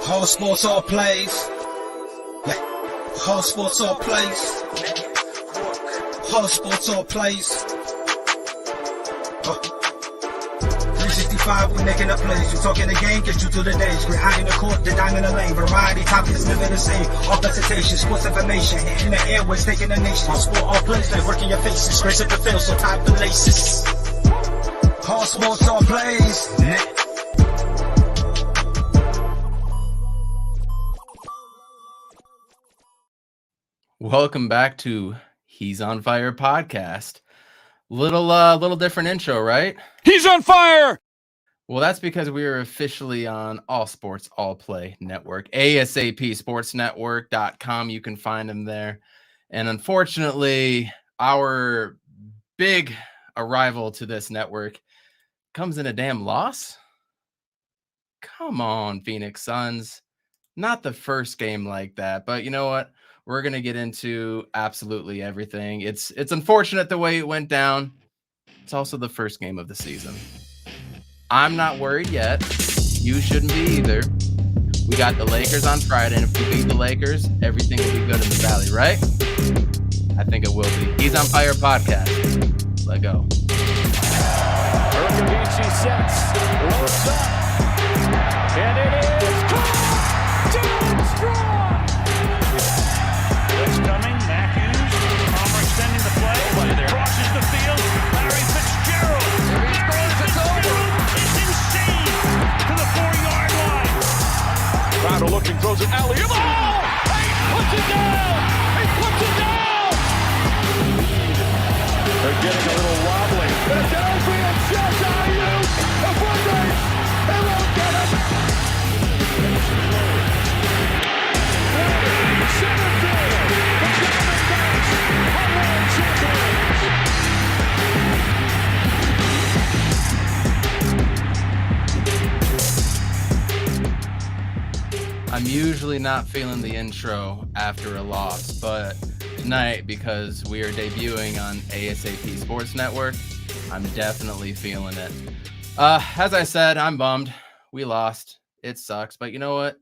All sports, all plays. All sports, all plays. All sports, all plays. 365, we making a plays. You talking the game, get you to the days. We're high in the court, the dime in the lane. Variety topics, living the same. All presentation, sports information. In the airways, taking the nation. All sport, all plays, they working your faces. Grace at the field, so tie the laces. All sports, all plays. Welcome back to He's on Fire podcast. Little different intro, right? He's on fire! Well, that's because we are officially on All Sports, All Play Network, ASAPSportsNetwork.com. You can find them there. And unfortunately, our big arrival to this network comes in a damn loss. Come on, Phoenix Suns. Not the first game like that, but you know what? We're going to get into absolutely everything. It's unfortunate the way it went down. It's also the first game of the season. I'm not worried yet. You shouldn't be either. We got the Lakers on Friday, and if we beat the Lakers, everything will be good in the Valley, right? I think it will be. He's on Fire podcast. Let go. Urkavici sets. Looks up. And it is caught! Down strong! Blitz coming. Matthews. Palmer extending the play. Crosses the field. Larry Fitzgerald. Larry Fitzgerald is insane to the 4-yard line. Crowder looking, throws it alley-oop. Oh! He puts it down! He puts it down! They're getting a little wobbly. It's downfield. Shots Ayu. A foot race. They won't get it. Center field. The Diamondbacks are world champions. I'm usually not feeling the intro after a loss, but tonight, because we are debuting on ASAP Sports Network, I'm definitely feeling it. As I said, I'm bummed. We lost. It sucks, but you know what?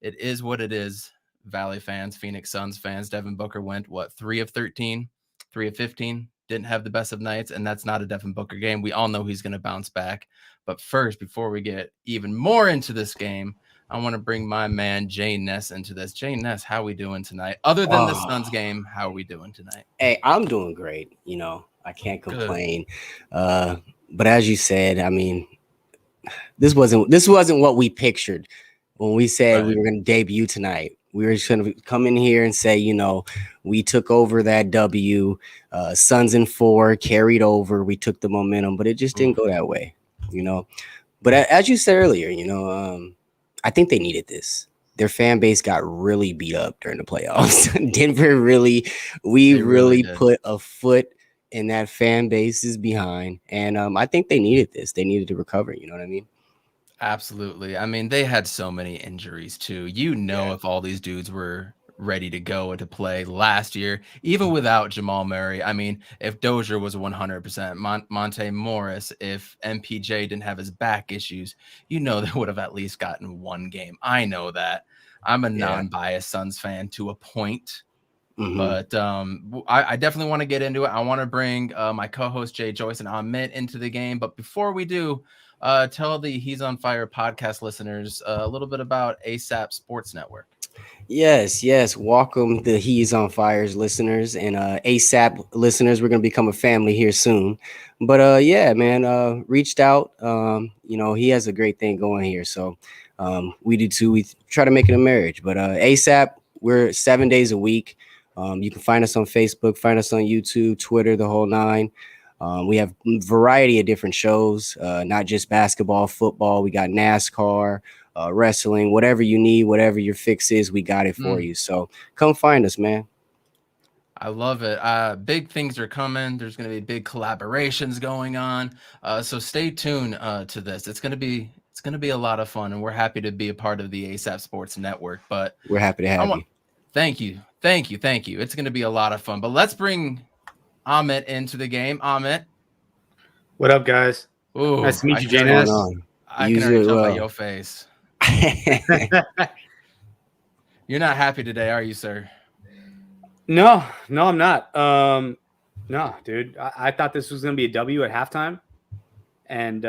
It is what it is. Valley fans, Phoenix Suns fans, Devin Booker went, 3 of 13, 3 of 15, didn't have the best of nights, and that's not a Devin Booker game. We all know he's going to bounce back. But first, before we get even more into this game, I want to bring my man, Jayyy Ness, into this. Jayyy Ness, how we doing tonight? Other than the Suns game, how are we doing tonight? Hey, I'm doing great. You know, I can't complain. But as you said, I mean, this wasn't what we pictured when we said we were going to debut tonight. We were just going to come in here and say, you know, we took over that W. Suns in 4 carried over. We took the momentum, but it just didn't go that way, you know. But as you said earlier, you know, I think they needed this. Their fan base got really beat up during the playoffs. Denver really put a foot in that fan base's behind. And I think they needed this. They needed to recover. You know what I mean? Absolutely. I mean, they had so many injuries too. You know, if all these dudes were ready to go to play last year, even without Jamal Murray. I mean, if Dozier was 100%, Monte Morris, if MPJ didn't have his back issues, you know, they would have at least gotten one game. I know that. I'm a non-biased Suns fan to a point. But I definitely want to get into it. I want to bring my co-host Jay Joyce and Amit into the game. But before we do, tell the He's on Fire podcast listeners a little bit about ASAP Sports Network. Yes. Welcome the He's on Fire's listeners and ASAP listeners. We're going to become a family here soon. But reached out. You know, he has a great thing going here. So we do too. We try to make it a marriage. But ASAP, we're 7 days a week. You can find us on Facebook, find us on YouTube, Twitter, the whole nine. We have a variety of different shows, not just basketball, football. We got NASCAR, wrestling, whatever you need, whatever your fix is, we got it for you. So come find us, man. I love it. Big things are coming. There's going to be big collaborations going on. So stay tuned to this. It's going to be a lot of fun, and we're happy to be a part of the ASAP Sports Network. But we're happy to have you. Thank you. It's going to be a lot of fun. But let's bring Amit into the game. Amit. What up, guys? Ooh, nice to meet you, Jayyy. I can already tell by your face. You're not happy today, are you, sir? No, I'm not. No, dude. I thought this was going to be a W at halftime, and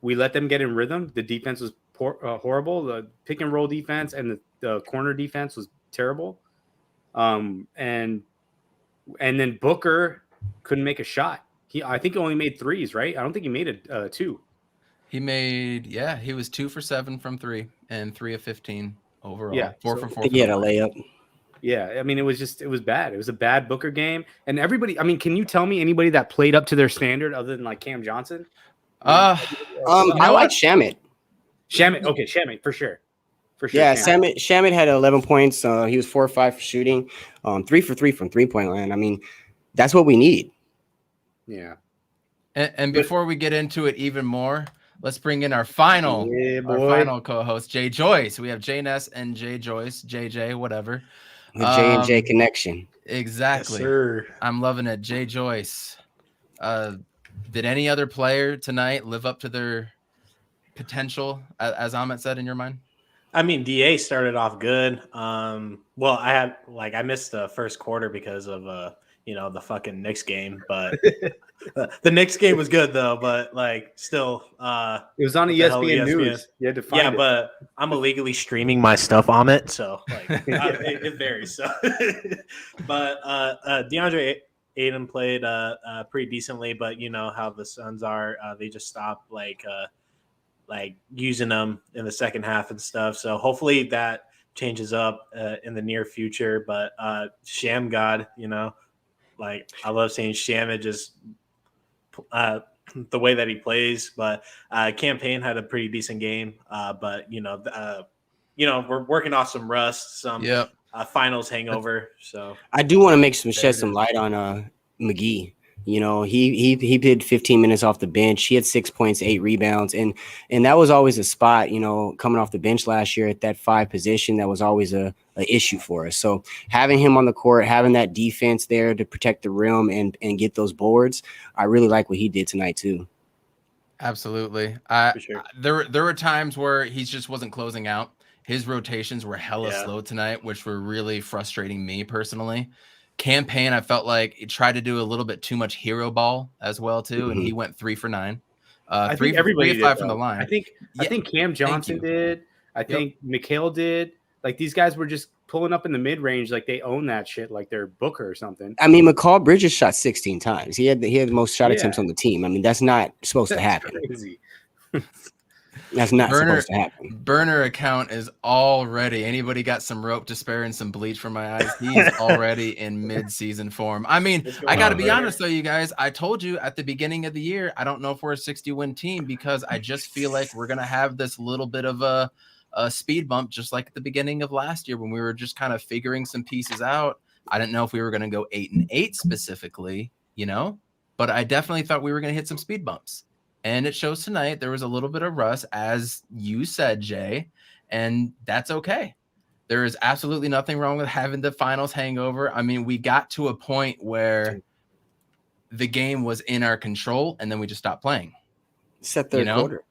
we let them get in rhythm. The defense was horrible. The pick and roll defense and the corner defense was terrible. And then Booker couldn't make a shot. I think he only made threes, right? I don't think he made a two. He was 2 for 7 from 3 and 3 of 15 overall. Yeah, 4 for 4. He had a layup. Yeah, I mean, it was bad. It was a bad Booker game. And everybody, I mean, can you tell me anybody that played up to their standard other than like Cam Johnson? I like Shamit. Okay, Shamit for sure. Yeah, Shamit had 11 points. He was 4 or 5 for shooting, 3 for 3 from 3-point line. I mean, that's what we need. Yeah. And before we get into it even more, let's bring in our final co-host, Jay Joyce. We have Jay Ness and Jay Joyce, JJ, whatever. The J and J connection. Exactly. Yes, sir. I'm loving it. Jay Joyce. Did any other player tonight live up to their potential, as Amit said, in your mind? I mean, DA started off good. Well, I missed the first quarter because of the fucking Knicks game, but the Knicks game was good though. But like, still, it was on ESPN News. You had to find it. But I'm illegally streaming my stuff on it, so like it varies. So, but DeAndre Ayton played pretty decently, but you know how the Suns are. They just stopped like using them in the second half and stuff. So hopefully that changes up in the near future. But Sham God, like I love seeing Sham. It just the way that he plays. But Campaign had a pretty decent game. But we're working off some rust, some finals hangover. So I do want to shed some light on McGee. He did 15 minutes off the bench. He had 6 points, 8 rebounds, and that was always a spot. Coming off the bench last year at that 5 position, that was always a issue for us. So having him on the court, having that defense there to protect the rim and get those boards, I really like what he did tonight too. Absolutely. Sure. There were times where he just wasn't closing out. His rotations were hella slow tonight, which were really frustrating me personally. Campaign, I felt like he tried to do a little bit too much hero ball as well too, and he went 3 for 9. I think everybody 3 of 5 did, from the line. I think Cam Johnson did. I think Mikhail did. Like these guys were just pulling up in the mid range, like they own that shit, like they're Booker or something. I mean, McCall Bridges shot 16 times. He had the most shot attempts on the team. I mean, that's not supposed to happen. Crazy. That's not supposed to happen. Burner account is already. Anybody got some rope to spare and some bleach for my eyes? He's already in mid-season form. I mean, I got to be honest though, you guys. I told you at the beginning of the year, I don't know if we're a 60-win team because I just feel like we're gonna have this little bit of a speed bump, just like at the beginning of last year when we were just kind of figuring some pieces out. I didn't know if we were gonna go 8-8 specifically, but I definitely thought we were gonna hit some speed bumps. And it shows tonight there was a little bit of rust, as you said, Jay, and that's okay. There is absolutely nothing wrong with having the finals hangover. I mean, we got to a point where the game was in our control, and then we just stopped playing. It's that third quarter.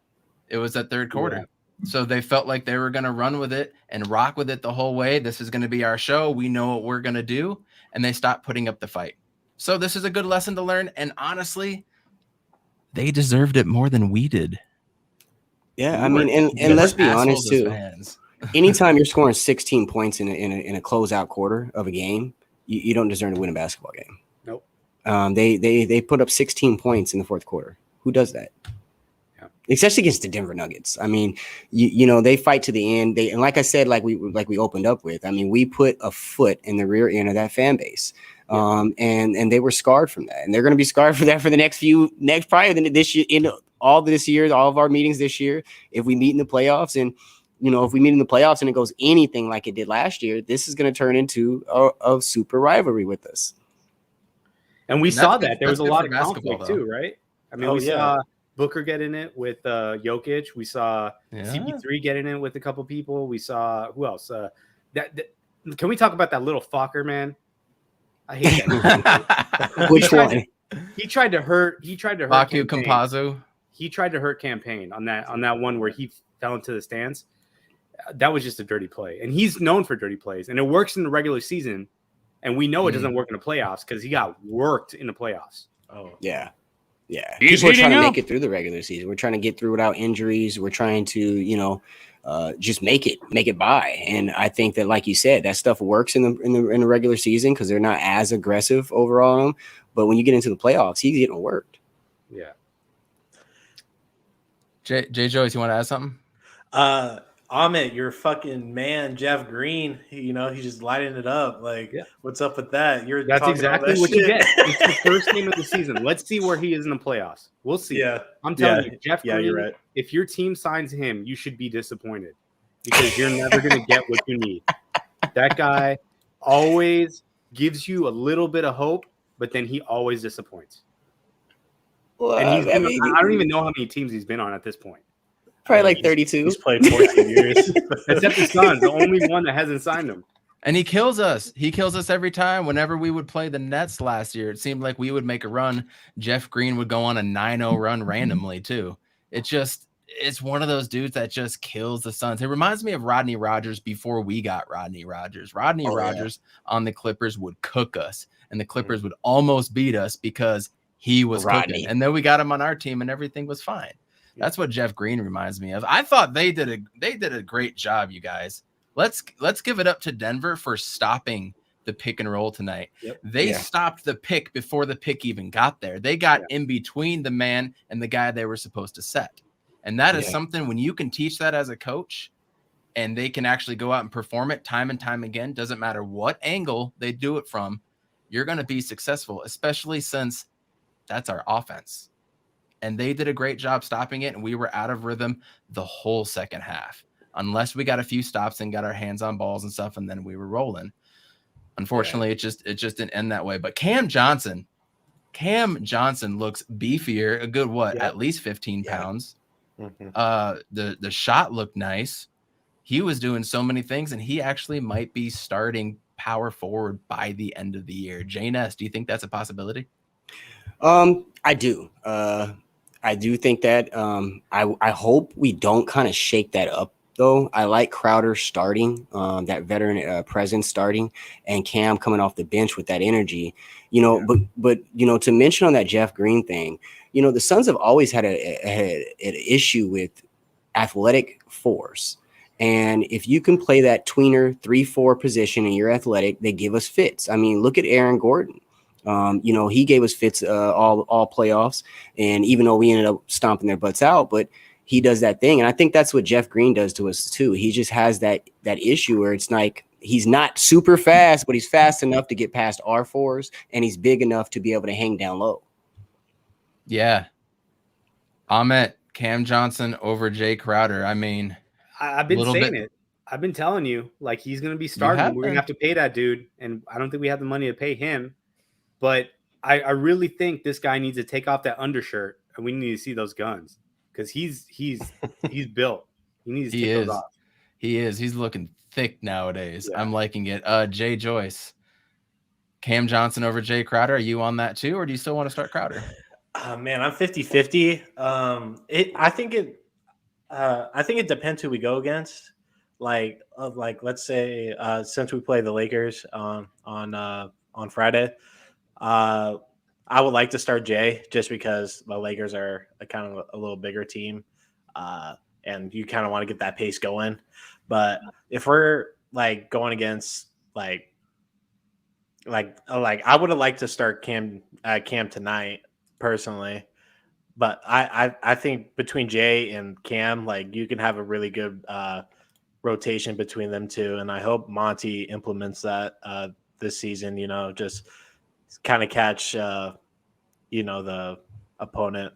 It was that third quarter. Yeah. So they felt like they were going to run with it and rock with it the whole way. This is going to be our show. We know what we're going to do. And they stopped putting up the fight. So this is a good lesson to learn. And honestly, they deserved it more than we did. Yeah, I mean, and let's be honest too. Anytime you're scoring 16 points in a closeout quarter of a game, you don't deserve to win a basketball game. Nope. They put up 16 points in the fourth quarter. Who does that? Yeah. Especially against the Denver Nuggets. I mean, they fight to the end. And like I said, like we opened up with. I mean, we put a foot in the rear end of that fan base. And they were scarred from that, and they're going to be scarred for that for the next probably this year, in all of our meetings this year. If we meet in the playoffs, and if we meet in the playoffs and it goes anything like it did last year, this is going to turn into a super rivalry with us. And we saw that there was a lot of conflict too, right? I mean, we saw Booker get in it with Jokic. We saw CP3 get in it with a couple people. We saw who else? Can we talk about that little fucker, man? I hate that. Which one? He tried to hurt. Baku Campazzo. He tried to hurt Campaign on that one where he fell into the stands. that was just a dirty play. And he's known for dirty plays. And it works in the regular season. And we know it doesn't work in the playoffs because he got worked in the playoffs. Oh, Yeah. Yeah. He's People are trying to heating make it through the regular season. We're trying to get through without injuries. We're trying to, just make it by. And I think that, like you said, that stuff works in the regular season because they're not as aggressive overall on them. But when you get into the playoffs, he's getting worked. Yeah. Jay Joyce, you want to add something? Amit, your fucking man, Jeff Green, he's just lighting it up. Like, what's up with that? That's exactly what you get. It's the first game of the season. Let's see where he is in the playoffs. We'll see. Yeah. I'm telling you, Jeff Green, you're right. if your team signs him, you should be disappointed because you're never going to get what you need. That guy always gives you a little bit of hope, but then he always disappoints. Well, And I don't even know how many teams he's been on at this point. probably like 32. He's played 14 years. Except the Suns, the only one that hasn't signed him. And he kills us. He kills us every time. Whenever we would play the Nets last year, it seemed like we would make a run. Jeff Green would go on a 9-0 run randomly, too. It's one of those dudes that just kills the Suns. It reminds me of Rodney Rogers before we got Rodney Rogers. Rodney Rogers on the Clippers would cook us, and the Clippers would almost beat us because he was cooking. And then we got him on our team, and everything was fine. That's what Jeff Green reminds me of. I thought they did a great job, you guys. Let's give it up to Denver for stopping the pick and roll tonight. They stopped the pick before the pick even got there. They got in between the man and the guy they were supposed to set. And that is something when you can teach that as a coach and they can actually go out and perform it time and time again, doesn't matter what angle they do it from, you're going to be successful, especially since that's our offense. And they did a great job stopping it, and we were out of rhythm the whole second half. Unless we got a few stops and got our hands on balls and stuff, and then we were rolling. Unfortunately, it just didn't end that way. But Cam Johnson looks beefier, a good at least 15 pounds. The shot looked nice. He was doing so many things, and he actually might be starting power forward by the end of the year. Jay Ness, do you think that's a possibility? I do. I do think that. I hope we don't kind of shake that up. Though I like Crowder starting, that veteran presence starting, and Cam coming off the bench with that energy, But to mention on that Jeff Green thing, the Suns have always had an issue with athletic force, and if you can play that tweener 3-4 position and you're athletic, they give us fits. I mean, look at Aaron Gordon. He gave us fits all playoffs, and even though we ended up stomping their butts out, but he does that thing. And I think that's what Jeff Green does to us too. He just has that issue where it's like he's not super fast, but he's fast enough to get past R4s, and he's big enough to be able to hang down low. Yeah. Amit, Cam Johnson over Jay Crowder. I mean, I've been saying it. I've been telling you, like, he's going to be starting. We're going to have to pay that dude, and I don't think we have the money to pay him. But I really think this guy needs to take off that undershirt, and we need to see those guns. Because he's built. He needs to take those off. He is. He's looking thick nowadays. Yeah. I'm liking it. Jay Joyce, Cam Johnson over Jay Crowder. Are you on that too, or do you still want to start Crowder? Man, I'm 50-50. I think it depends who we go against. Like let's say since we play the Lakers on Friday, I would like to start Jay just because the Lakers are a little bigger team, and you kind of want to get that pace going. But if we're going against I would have liked to start Cam tonight personally. But I think between Jay and Cam, you can have a really good rotation between them two, and I hope Monty implements that this season. Just kind of catch the opponent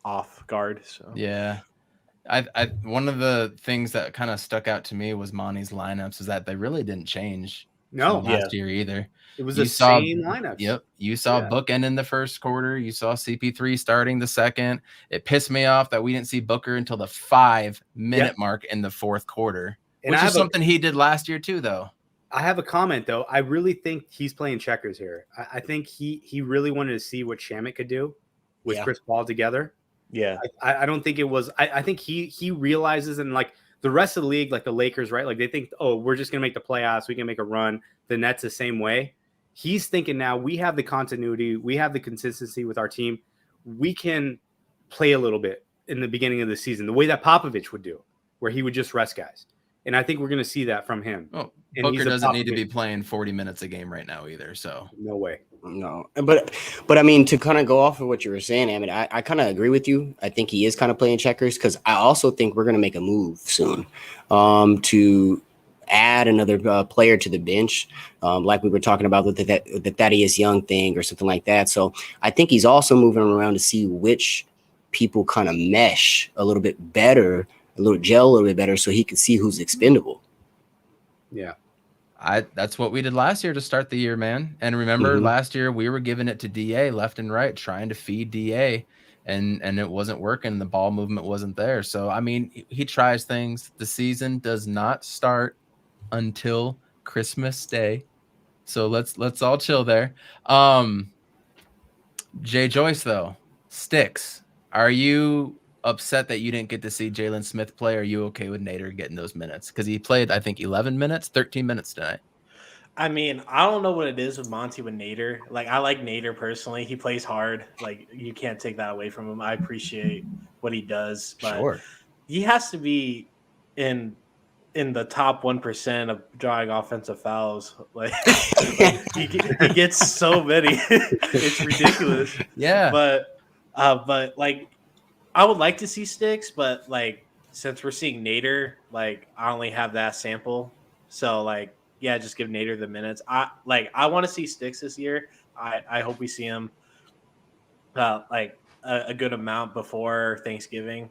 off guard. So yeah, I one of the things that kind of stuck out to me was Monty's lineups is that they really didn't change last year either. It was the same lineups. Yep, you saw Bookend in the first quarter. You saw CP3 starting the second. It pissed me off that we didn't see Booker until the 5-minute mark in the fourth quarter, which is something he did last year too, though. I have a comment, though. I really think he's playing checkers here. I think he really wanted to see what Shamet could do with Chris Paul together. Yeah. I don't think it was – I think he realizes, and the rest of the league, like the Lakers, right? Like they think, oh, we're just going to make the playoffs. We can make a run. The Nets the same way. He's thinking now we have the continuity. We have the consistency with our team. We can play a little bit in the beginning of the season, the way that Popovich would do, where he would just rest guys. And I think we're going to see that from him. Oh, Booker doesn't need to be playing 40 minutes a game right now either. So no way. No, but I mean, to kind of go off of what you were saying, I mean, I kind of agree with you. I think he is kind of playing checkers because I also think we're going to make a move soon to add another player to the bench, like we were talking about with the Thaddeus Young thing or something like that. So I think he's also moving around to see which people kind of mesh a little bit better, a little bit better, so he can see who's expendable. Yeah. That's what we did last year to start the year, man. And remember last year we were giving it to DA left and right, trying to feed DA, and it wasn't working. The ball movement wasn't there. So, I mean, he tries things. The season does not start until Christmas Day. So let's all chill there. Jay Joyce, though, Sticks. Are you upset that you didn't get to see Jalen Smith play? Are you okay with Nader getting those minutes? Because he played, I think, 13 minutes tonight. I mean, I don't know what it is with Monty with Nader. Like, I like Nader personally. He plays hard. Like, you can't take that away from him. I appreciate what he does. But sure. He has to be in the top 1% of drawing offensive fouls. Like he gets so many. It's ridiculous. Yeah. But like, I would like to see Sticks, but like, since we're seeing Nader, like, I only have that sample. So like, yeah, just give Nader the minutes. I want to see Sticks this year. I hope we see him like a good amount before Thanksgiving.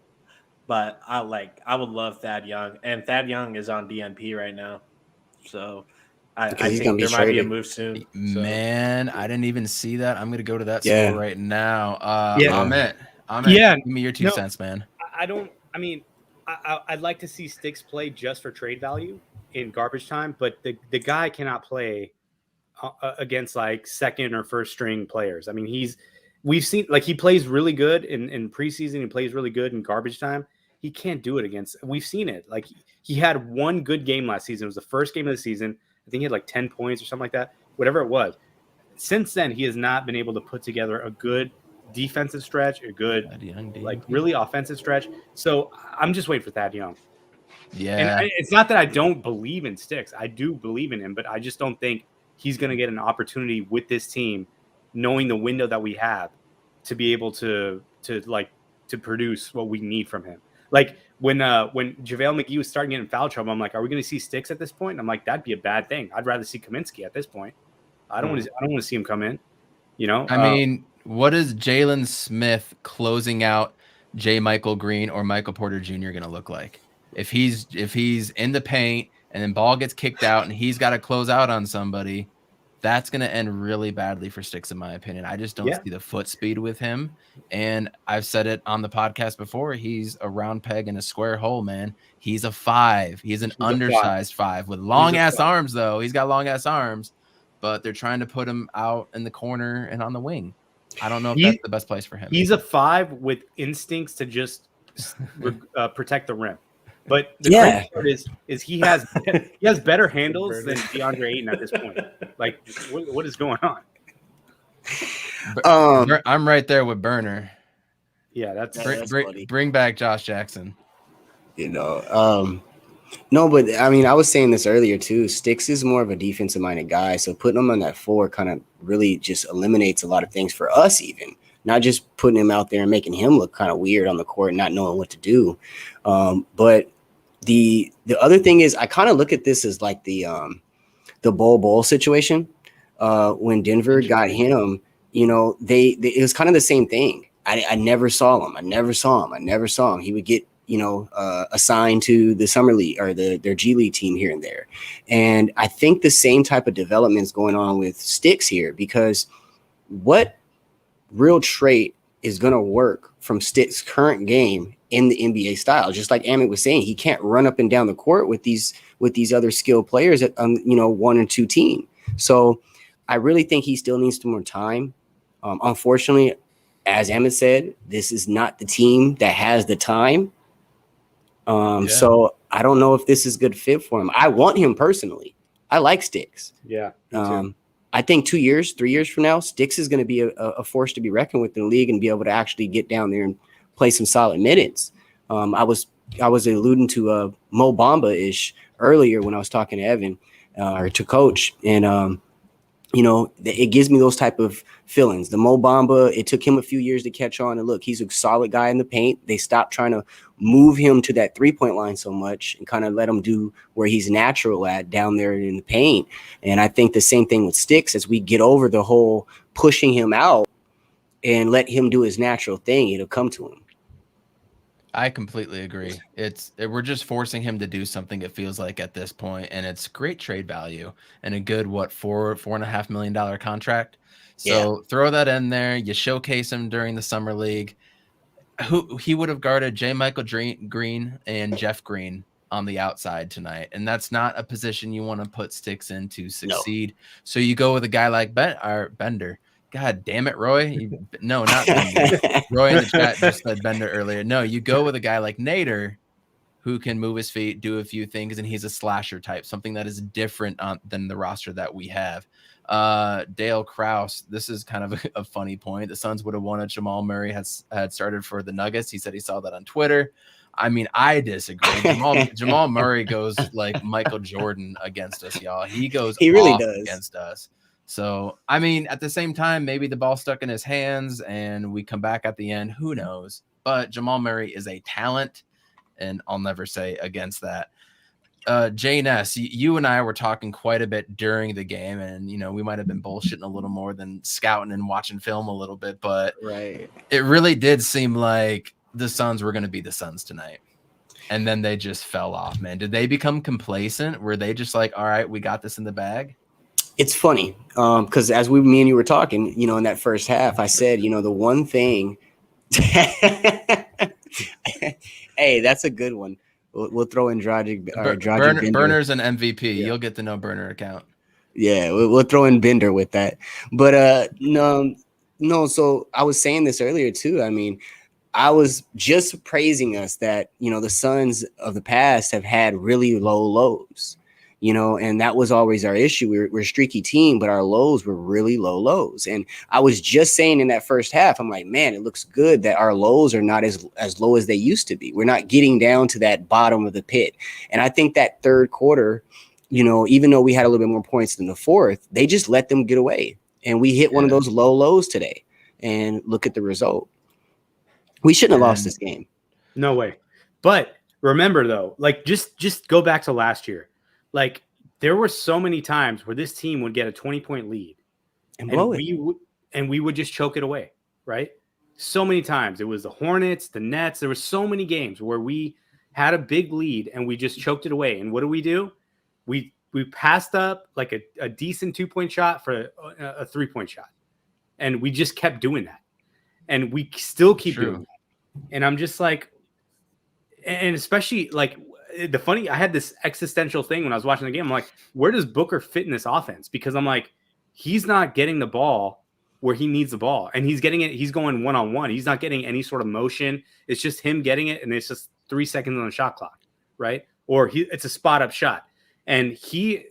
But I would love Thad Young, and Thad Young is on DNP right now. So I think there might be a move soon. So. Man, I didn't even see that. I'm going to go to that score right now. Amit, give me your 2 cents, man. I'd like to see Sticks play just for trade value in garbage time, but the guy cannot play against like second or first string players. I mean, we've seen like he plays really good in preseason. He plays really good in garbage time. He can't do it against. We've seen it. Like he had one good game last season. It was the first game of the season. I think he had like 10 points or something like that. Whatever it was. Since then, he has not been able to put together a good defensive stretch, a good like really offensive stretch. So I'm just waiting for Thad Young. Yeah, and it's not that I don't believe in Sticks. I do believe in him, but I just don't think he's going to get an opportunity with this team, knowing the window that we have to be able to produce what we need from him. Like when JaVale McGee was starting getting in foul trouble, I'm like, are we going to see Sticks at this point? And I'm like, that'd be a bad thing. I'd rather see Kaminsky at this point. I don't want to see him come in. You know, I mean, what is Jalen Smith closing out J. Michael Green or Michael Porter Jr. going to look like? If he's in the paint and then ball gets kicked out and he's got to close out on somebody, that's going to end really badly for Sticks, in my opinion. I just don't see the foot speed with him. And I've said it on the podcast before. He's a round peg in a square hole, man. He's a 5. He's an undersized 5 with long-ass arms, though. He's got long-ass arms, but they're trying to put him out in the corner and on the wing. I don't know if that's the best place for him. He's a 5 with instincts to just protect the rim. But the crazy part is he has better handles than DeAndre Ayton at this point. Like, what is going on? I'm right there with Burner. Yeah, that's bring back Josh Jackson. You know, no, but I mean, I was saying this earlier too. Sticks is more of a defensive minded guy, so putting him on that 4 kind of really just eliminates a lot of things for us, even not just putting him out there and making him look kind of weird on the court and not knowing what to do. But the other thing is, I kind of look at this as like the Bol situation when Denver got him. You know, it was kind of the same thing. I never saw him. I never saw him. He would get, you know, assigned to the summer league or their G League team here and there. And I think the same type of development is going on with Sticks here, because what real trait is going to work from Sticks' current game in the NBA style? Just like Amit was saying, he can't run up and down the court with these other skilled players at 1 and 2 team. So I really think he still needs some more time. Unfortunately, as Amit said, this is not the team that has the time. So I don't know if this is a good fit for him. I want him personally. I like Sticks. Yeah. I think 2 years, 3 years from now, Sticks is going to be a force to be reckoned with in the league and be able to actually get down there and play some solid minutes. I was alluding to Mo Bamba-ish earlier when I was talking to Evan or to Coach, and it gives me those type of feelings. The Mo Bamba, it took him a few years to catch on, and look, he's a solid guy in the paint. They stopped trying to move him to that 3-point line so much and kind of let him do where he's natural at down there in the paint. And I think the same thing with Sticks, as we get over the whole pushing him out and let him do his natural thing, it'll come to him. I completely agree. We're just forcing him to do something, it feels like, at this point, and it's great trade value and a good $4.5 million contract. So throw that in there. You showcase him during the summer league. He would have guarded J. Michael Green and Jeff Green on the outside tonight, and that's not a position you want to put Sticks in to succeed. No. So you go with a guy like Bender. God damn it, Roy. No, not Bender. Roy in the chat just said Bender earlier. No, you go with a guy like Nader who can move his feet, do a few things, and he's a slasher type, something that is different than the roster that we have. Dale Krause, this is kind of a funny point. The Suns would have won if Jamal Murray had started for the Nuggets. He said he saw that on Twitter. I mean, I disagree. Jamal Murray goes like Michael Jordan against us, y'all. He really does against us. So, I mean, at the same time, maybe the ball stuck in his hands and we come back at the end. Who knows? But Jamal Murray is a talent, and I'll never say against that. Jay Ness, you and I were talking quite a bit during the game, and, we might have been bullshitting a little more than scouting and watching film a little bit, but it really did seem like the Suns were going to be the Suns tonight. And then they just fell off, man. Did they become complacent? Were they just like, all right, we got this in the bag? It's funny because as me and you were talking, in that first half, I said, the one thing. Hey, that's a good one. We'll throw in Burners and MVP. Yeah. You'll get the no burner account. Yeah, we'll throw in Bender with that. But no. So I was saying this earlier too. I mean, I was just praising us that the Suns of the past have had really low lows. And that was always our issue. We're a streaky team, but our lows were really low lows. And I was just saying in that first half, I'm like, man, it looks good that our lows are not as low as they used to be. We're not getting down to that bottom of the pit. And I think that third quarter, even though we had a little bit more points than the fourth, they just let them get away. And we hit one of those low lows today. And look at the result. We shouldn't have lost this game. No way. But remember, though, like just go back to last year. Like, there were so many times where this team would get a 20-point lead and blow it. We would just choke it away, right? So many times. It was the Hornets, the Nets. There were so many games where we had a big lead and we just choked it away. And what do? We passed up like a decent 2-point shot for a 3-point shot. And we just kept doing that. And we still keep doing that. And I'm just like, and especially like, I had this existential thing when I was watching the game. I'm like, where does Booker fit in this offense? Because I'm like, he's not getting the ball where he needs the ball, and he's getting it. He's going one-on-one. He's not getting any sort of motion. It's just him getting it, and it's just 3 seconds on the shot clock, right? Or it's a spot-up shot, and he's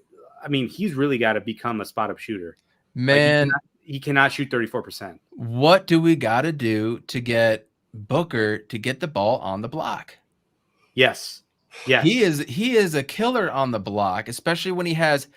really got to become a spot-up shooter. Man, like he cannot shoot 34%. What do we got to do to get Booker to get the ball on the block? Yes. Yeah, he is a killer on the block, especially when he has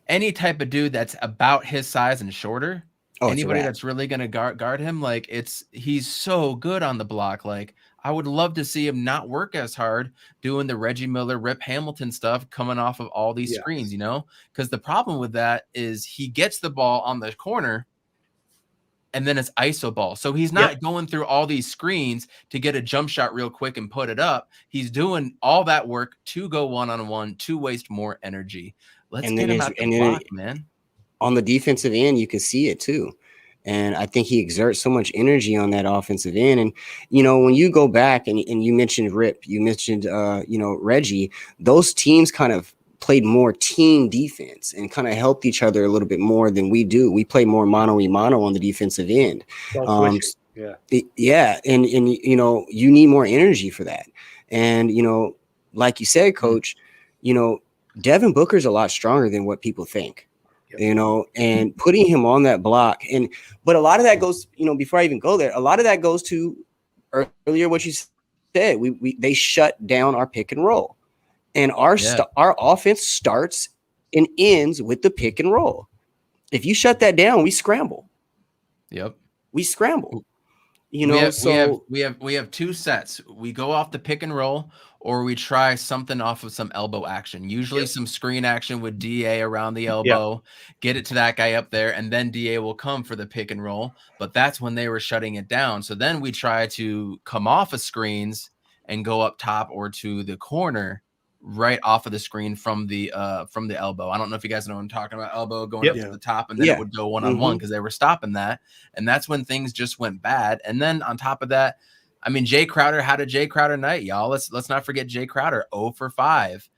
any type of dude that's about his size and shorter. Anybody that's really going to guard him, like he's so good on the block. Like, I would love to see him not work as hard doing the Reggie Miller, Rip Hamilton stuff coming off of all these screens, because the problem with that is he gets the ball on the corner and then it's ISO ball. So he's not going through all these screens to get a jump shot real quick and put it up. He's doing all that work to go one-on-one, to waste more energy. Let's get him out the block, man. On the defensive end, you can see it too. And I think he exerts so much energy on that offensive end. And, when you go back and you mentioned Rip, you mentioned, Reggie, those teams kind of played more team defense and kind of helped each other a little bit more than we do. We play more mano-a-mano on the defensive end. And you need more energy for that. And, like you said, Coach, Devin Booker's a lot stronger than what people think. And putting him on that block. But a lot of that goes, before I even go there, a lot of that goes to earlier what you said. They shut down our pick and roll. And our offense starts and ends with the pick and roll. If you shut that down, we scramble. Yep. We scramble. We have two sets. We go off the pick and roll, or we try something off of some elbow action. Usually some screen action with DA around the elbow, get it to that guy up there, and then DA will come for the pick and roll. But that's when they were shutting it down. So then we try to come off of screens and go up top or to the corner right off of the screen from the elbow. I don't know if you guys know what I'm talking about. Elbow going up to the top, and then it would go one-on-one because they were stopping that. And that's when things just went bad. And then on top of that, I mean, Jayyy Crowder had a Jayyy Crowder night, y'all. Let's not forget Jayyy Crowder, 0 for 5.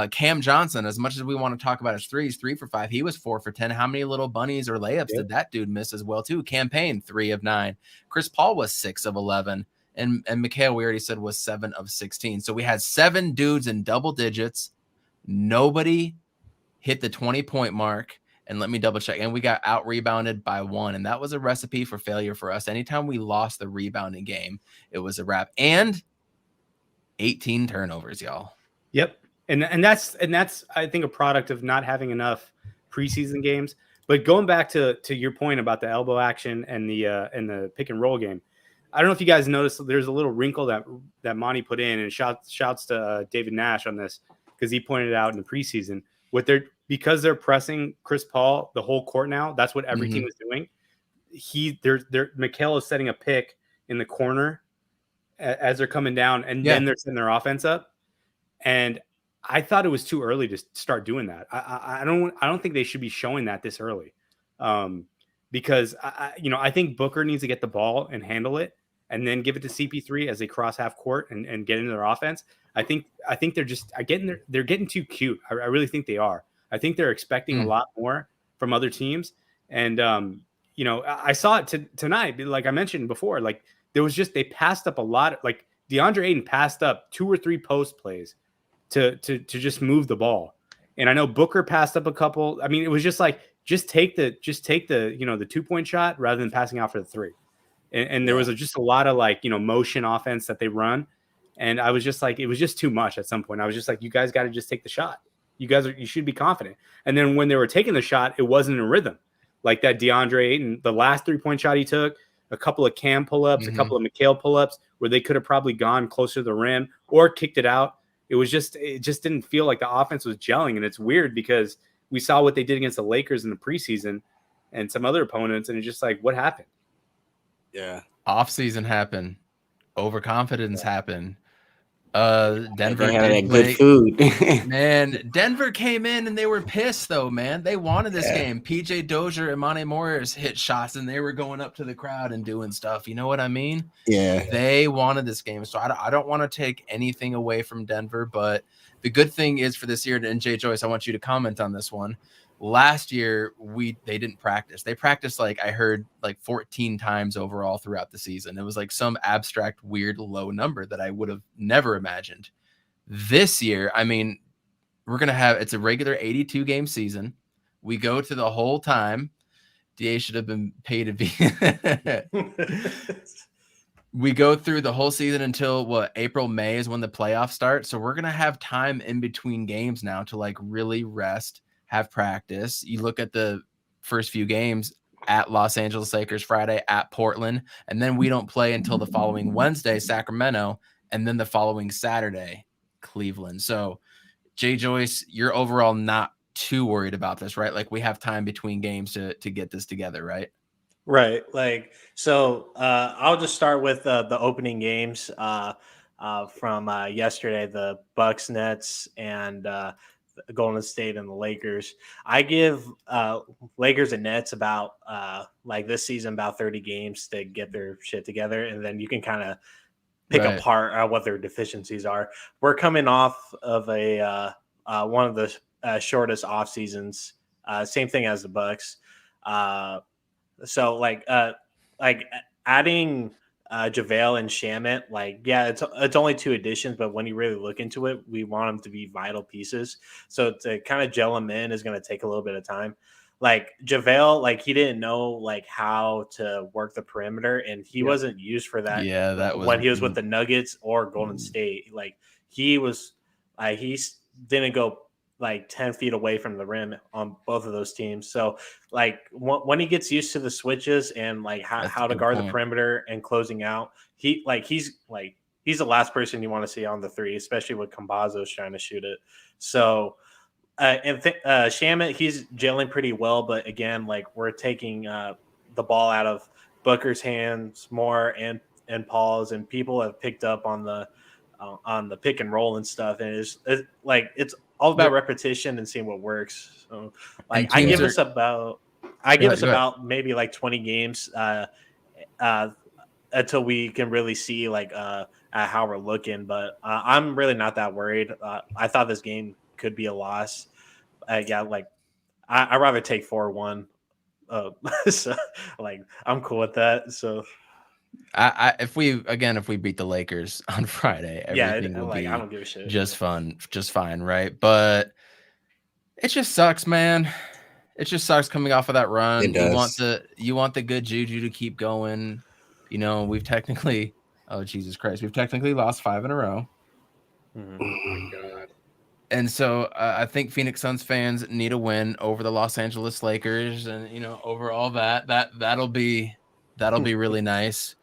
Cam Johnson, as much as we want to talk about his threes, 3 for 5. He was 4 for 10. How many little bunnies or layups did that dude miss as well, too? Campaign, 3 of 9. Chris Paul was 6 of 11. And Mikhail, we already said, was 7 of 16. So we had 7 dudes in double digits. Nobody hit the 20-point mark. And let me double check. And we got out rebounded by 1. And that was a recipe for failure for us. Anytime we lost the rebounding game, it was a wrap. And 18 turnovers, y'all. Yep. And that's I think a product of not having enough preseason games. But going back to your point about the elbow action and the pick and roll game, I don't know if you guys noticed, there's a little wrinkle that Monty put in, and shouts to David Nash on this, because he pointed out in the preseason because they're pressing Chris Paul the whole court now. That's what every team is doing. Mikhail is setting a pick in the corner as they're coming down, and then they're setting their offense up. And I thought it was too early to start doing that. I don't think they should be showing that this early, because I think Booker needs to get the ball and handle it, and then give it to CP3 as they cross half court and get into their offense. I think they're getting too cute. I really think they are. I think they're expecting a lot more from other teams. And I saw it tonight, like I mentioned before, like they passed up a lot. Like DeAndre Ayton passed up 2 or 3 post plays to just move the ball. And I know Booker passed up a couple. I mean, it was just like, just take the 2-point shot rather than passing out for the 3. And there was just a lot of motion offense that they run. And I was just like, it was just too much at some point. I was just like, you guys got to just take the shot. You should be confident. And then when they were taking the shot, it wasn't in rhythm. Like that DeAndre Ayton, the last 3-point shot he took, a couple of Cam pull-ups, a couple of Mikhail pull-ups, where they could have probably gone closer to the rim or kicked it out. It just didn't feel like the offense was gelling. And it's weird because we saw what they did against the Lakers in the preseason and some other opponents. And it's just like, what happened? Yeah. Off-season happened. Overconfidence happened. Denver had good food. Man, Denver came in and they were pissed though, man. They wanted this game. PJ Dozier and Monte Morris hit shots and they were going up to the crowd and doing stuff. You know what I mean? Yeah. They wanted this game. So I don't want to take anything away from Denver, but the good thing is for this year, and Jay Joyce, I want you to comment on this one. Last year, they didn't practice. They practiced, I heard, 14 times overall throughout the season. It was like some abstract, weird, low number that I would have never imagined. This year, I mean, we're going to have, it's a regular 82-game season. We go to the whole time. DA should have been paid to be. We go through the whole season until April, May is when the playoffs start. So we're going to have time in between games now to really rest, have practice. You look at the first few games at Los Angeles Lakers Friday, at Portland, and then we don't play until the following Wednesday, Sacramento, and then the following Saturday, Cleveland. So Jay Joyce, you're overall not too worried about this, right? We have time between games to get this together, right? Right. So I'll just start with the opening games from yesterday, the Bucks, Nets, and Golden State and the Lakers. I give Lakers and Nets about this season about 30 games to get their shit together, and then you can kind of pick apart what their deficiencies are. We're coming off of one of the shortest off seasons. Same thing as the Bucks. So adding JaVale and Shamit, like, yeah, it's only 2 additions, but when you really look into it, we want them to be vital pieces. So to kind of gel them in is going to take a little bit of time. Like JaVale, like he didn't know like how to work the perimeter, and he wasn't used for that. Yeah, that was when he was with the Nuggets or Golden State. Like he was, didn't go like 10 feet away from the rim on both of those teams. So like when he gets used to the switches and like how to guard the perimeter and closing out, he's the last person you want to see on the 3, especially with Campazzo's trying to shoot it. So Shamit, he's gelling pretty well, but again, like we're taking the ball out of Booker's hands more and Paul's, and people have picked up on the pick and roll and stuff, and it's all about repetition and seeing what works. So like I give us about maybe like 20 games until we can really see like at how we're looking, but I'm really not that worried. I thought this game could be a loss. I'd rather take 4-1. So like I'm cool with that. So if we beat the Lakers on Friday, everything will be I don't give a shit. just fine, right? But it just sucks, man. It just sucks coming off of that run. It does. You want the good juju to keep going. You know, we've technically lost 5 in a row. Oh my God. And so I think Phoenix Suns fans need a win over the Los Angeles Lakers, and you know, overall that'll be really nice.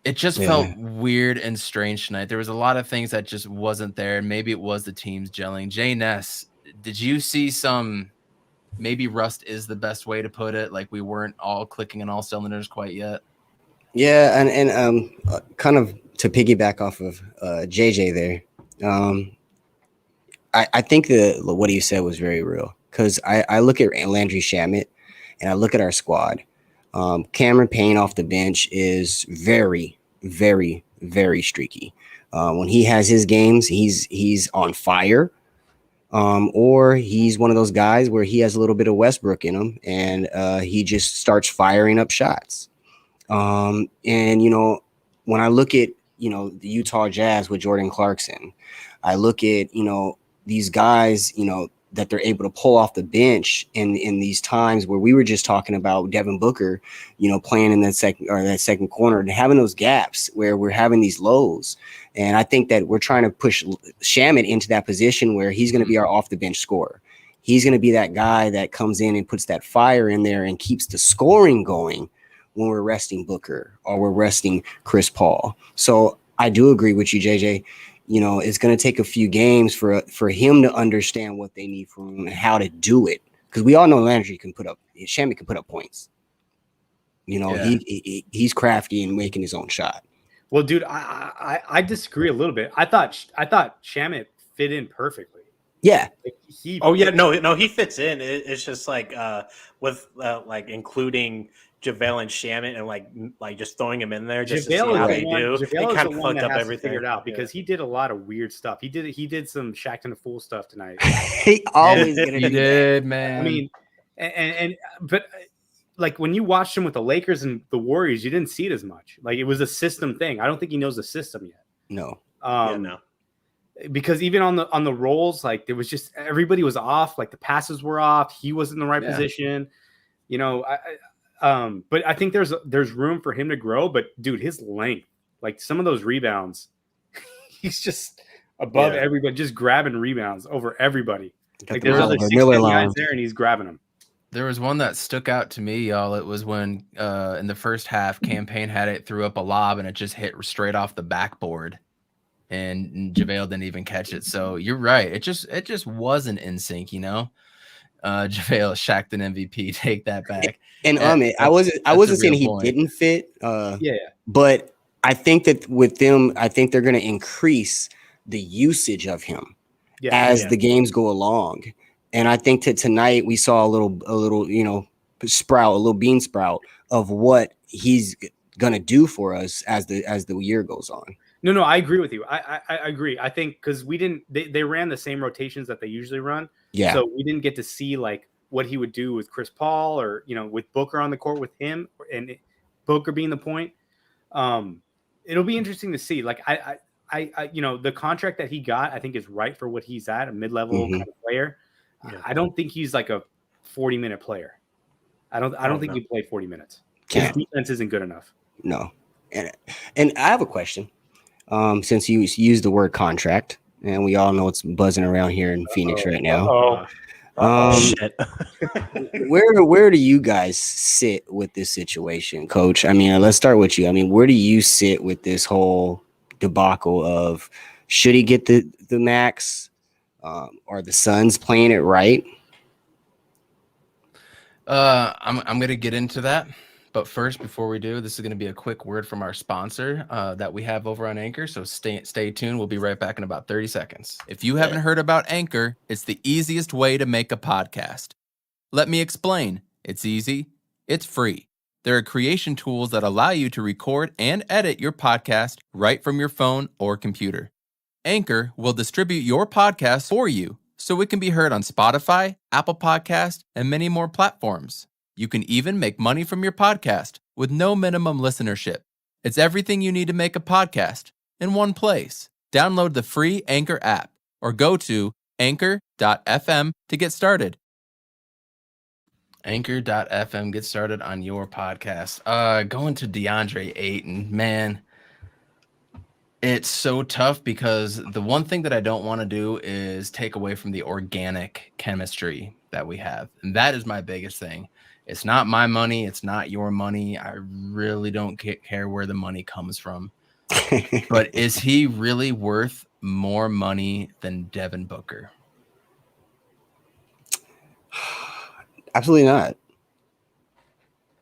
It just felt weird and strange tonight. There was a lot of things that just wasn't there, and maybe it was the teams gelling. Jay Ness, did you see some? Maybe rust is the best way to put it. Like we weren't all clicking on all cylinders quite yet. Yeah, and kind of to piggyback off of JJ there. I think what he said was very real, because I look at Landry Shamit and I look at our squad. Cameron Payne off the bench is very, very, very streaky. When he has his games, he's on fire. Or he's one of those guys where he has a little bit of Westbrook in him, and he just starts firing up shots. And you know, when I look at the Utah Jazz with Jordan Clarkson, I look at these guys that they're able to pull off the bench in these times where we were just talking about Devin Booker, playing in that second corner and having those gaps where we're having these lows. And I think that we're trying to push Shamit into that position where he's going to be our off the bench scorer. He's going to be that guy that comes in and puts that fire in there and keeps the scoring going when we're resting Booker or we're resting Chris Paul. So I do agree with you, JJ. It's going to take a few games for him to understand what they need from him and how to do it. Because we all know Landry Shamit can put up points. He's crafty in making his own shot. Well, dude, I disagree a little bit. I thought Shamit fit in perfectly. Yeah. He fits in. It's just like with including JaVale and Shamit and like just throwing him in there just to see how they do. It kind of fucked up everything. Figured out because he did a lot of weird stuff. He did some Shaq and the Fool stuff tonight. He always gonna do that, man. I mean, but like when you watched him with the Lakers and the Warriors, you didn't see it as much. Like it was a system thing. I don't think he knows the system yet. No. No. Because even on the rolls, like there was just everybody was off. Like the passes were off. He was in the right position. But I think there's room for him to grow. But dude, his length, like some of those rebounds, he's just above everybody, just grabbing rebounds over everybody. Like there's other 16 guys there, and he's grabbing them. There was one that stuck out to me, y'all. It was when in the first half, Campaign had it, threw up a lob, and it just hit straight off the backboard, and JaVale didn't even catch it. So you're right. It just wasn't in sync, JaVale, Shaq an MVP. Take that back. And Amit, I wasn't saying he didn't fit. But I think that with them, I think they're going to increase the usage of him as the games go along. And I think that tonight we saw a little sprout, a little bean sprout of what he's going to do for us as the year goes on. No, I agree with you. I agree. I think because they ran the same rotations that they usually run. Yeah. So we didn't get to see like what he would do with Chris Paul or, with Booker on the court with him and Booker being the point. It'll be interesting to see. Like I the contract that he got, I think is right for what he's at, a mid-level kind of player. Yeah. I don't think he's like a 40-minute player. I don't think he played 40 minutes. His defense isn't good enough. No. And I have a question. Since you used the word contract, and we all know it's buzzing around here in Phoenix right now. Shit. Where do you guys sit with this situation, Coach? I mean, let's start with you. I mean, where do you sit with this whole debacle of should he get the max? Are the Suns playing it right? I'm gonna get into that, but first, before we do, this is gonna be a quick word from our sponsor that we have over on Anchor. So stay tuned. We'll be right back in about 30 seconds. If you haven't heard about Anchor, it's the easiest way to make a podcast. Let me explain. It's easy. It's free. There are creation tools that allow you to record and edit your podcast right from your phone or computer. Anchor will distribute your podcast for you, so it can be heard on Spotify, Apple Podcasts, and many more platforms. You can even make money from your podcast with no minimum listenership. It's everything you need to make a podcast in one place. Download the free Anchor app or go to anchor.fm to get started. Anchor.fm, get started on your podcast. Going to DeAndre Ayton, man. It's so tough because the one thing that I don't want to do is take away from the organic chemistry that we have. And that is my biggest thing. It's not my money. It's not your money. I really don't care where the money comes from. But is he really worth more money than Devin Booker? Absolutely not.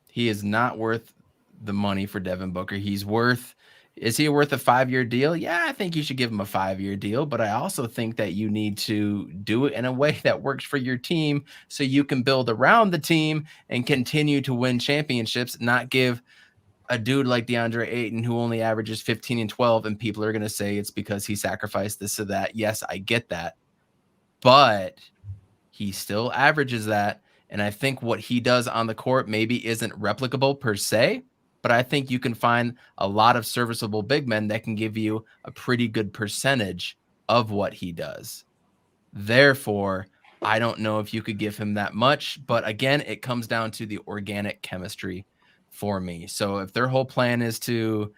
He is not worth the money for Devin Booker. Is he worth a 5-year deal? Yeah, I think you should give him a 5-year deal, but I also think that you need to do it in a way that works for your team so you can build around the team and continue to win championships, not give a dude like DeAndre Ayton who only averages 15 and 12 and people are going to say it's because he sacrificed this or that. Yes, I get that, but he still averages that. And I think what he does on the court maybe isn't replicable per se, but I think you can find a lot of serviceable big men that can give you a pretty good percentage of what he does. Therefore, I don't know if you could give him that much, but again, it comes down to the organic chemistry for me. So if their whole plan is to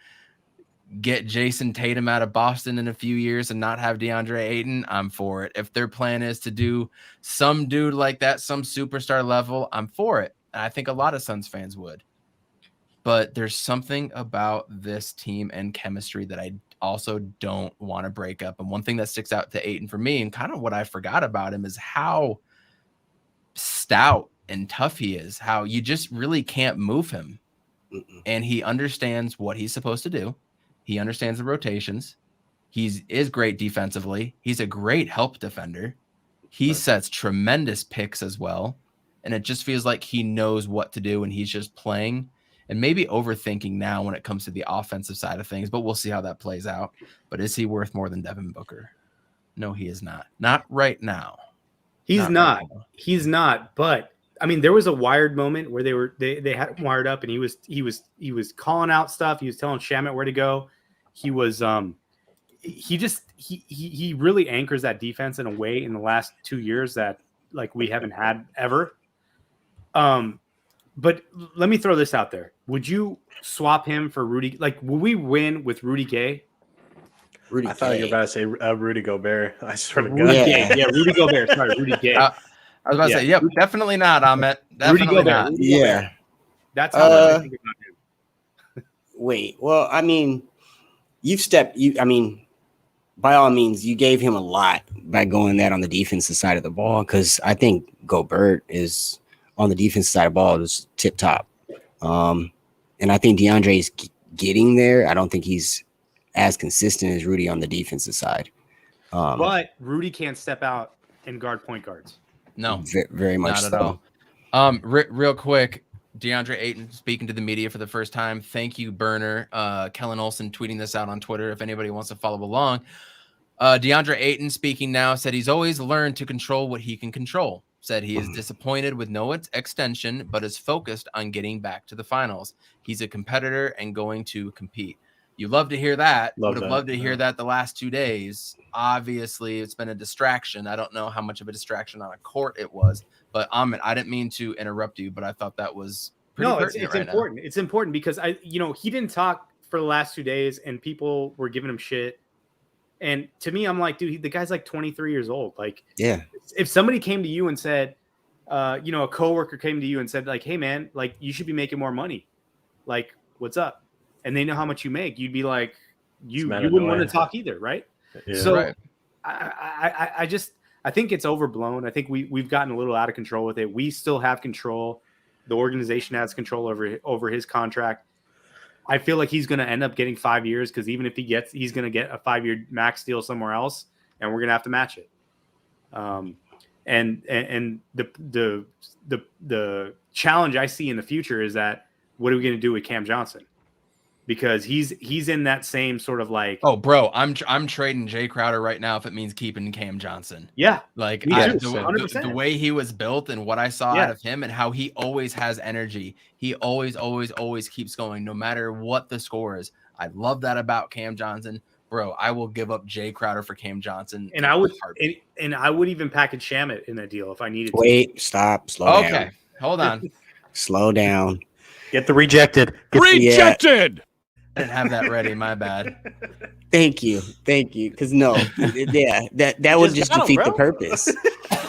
get Jason Tatum out of Boston in a few years and not have DeAndre Ayton, I'm for it. If their plan is to do some dude like that, some superstar level, I'm for it. And I think a lot of Suns fans would. But there's something about this team and chemistry that I also don't want to break up. And one thing that sticks out to Ayton for me, and kind of what I forgot about him, is how stout and tough he is, how you just really can't move him. And he understands what he's supposed to do. He understands the rotations. He is great defensively. He's a great help defender. He sets tremendous picks as well. And it just feels like he knows what to do and he's just playing and maybe overthinking now when it comes to the offensive side of things, but we'll see how that plays out. But is he worth more than Devin Booker? No, he is not. Not right now. He's not. He's not. But I mean, there was a Wired moment where they had him wired up, and he was calling out stuff. He was telling Shamet where to go. He was he really anchors that defense in a way in the last 2 years that like we haven't had ever. But let me throw this out there. Would you swap him for Rudy? Like, will we win with Rudy Gay? I thought you were about to say Rudy Gobert. I swear to God. Rudy Gay. Yeah, Rudy Gobert. Sorry, Rudy Gay. I was about to say, yep, definitely not, Amit. Definitely not. Yeah. That's how I think about him. Wait, well, I mean, by all means, you gave him a lot by going that on the defensive side of the ball, because I think Gobert is on the defensive side of the ball is tip top. And I think DeAndre is getting there. I don't think he's as consistent as Rudy on the defensive side. But Rudy can't step out and guard point guards. No, very much not at all. Real quick, DeAndre Ayton speaking to the media for the first time. Thank you, Burner. Kellen Olson tweeting this out on Twitter if anybody wants to follow along. DeAndre Ayton speaking now said he's always learned to control what he can control. said he is disappointed with no extension, but is focused on getting back to the finals. He's a competitor and going to compete. You love to hear that. Would have loved to hear that the last 2 days. Obviously, it's been a distraction. I don't know how much of a distraction on a court it was, but Amit, I didn't mean to interrupt you, but I thought that was pretty it's right important. Now. It's important because he didn't talk for the last 2 days, and people were giving him shit. And to me, I'm like, dude, the guy's like 23 years old. Like, yeah, if somebody came to you and said, a coworker came to you and said, like, hey man, like you should be making more money. Like, what's up? And they know how much you make. You'd be like, you wouldn't want to talk either, right? Yeah. So Right. I think it's overblown. I think we've gotten a little out of control with it. We still have control. The organization has control over his contract. I feel like he's going to end up getting 5 years because even if he's going to get a 5-year max deal somewhere else, and we're going to have to match it. And the challenge I see in the future is that what are we going to do with Cam Johnson? Because he's in that same sort of like, Oh, bro, I'm trading Jay Crowder right now if it means keeping Cam Johnson. Yeah, Like me too, the way he was built and what I saw out of him and how he always has energy. He always keeps going no matter what the score is. I love that about Cam Johnson. Bro, I will give up Jay Crowder for Cam Johnson. And I would even package Shamit in a deal if I needed to. Wait, stop, slow down. Okay, hold on. Slow down. Get the rejected. Rejected. Didn't have that ready. My bad. Thank you. Because no, yeah, that would just defeat the purpose.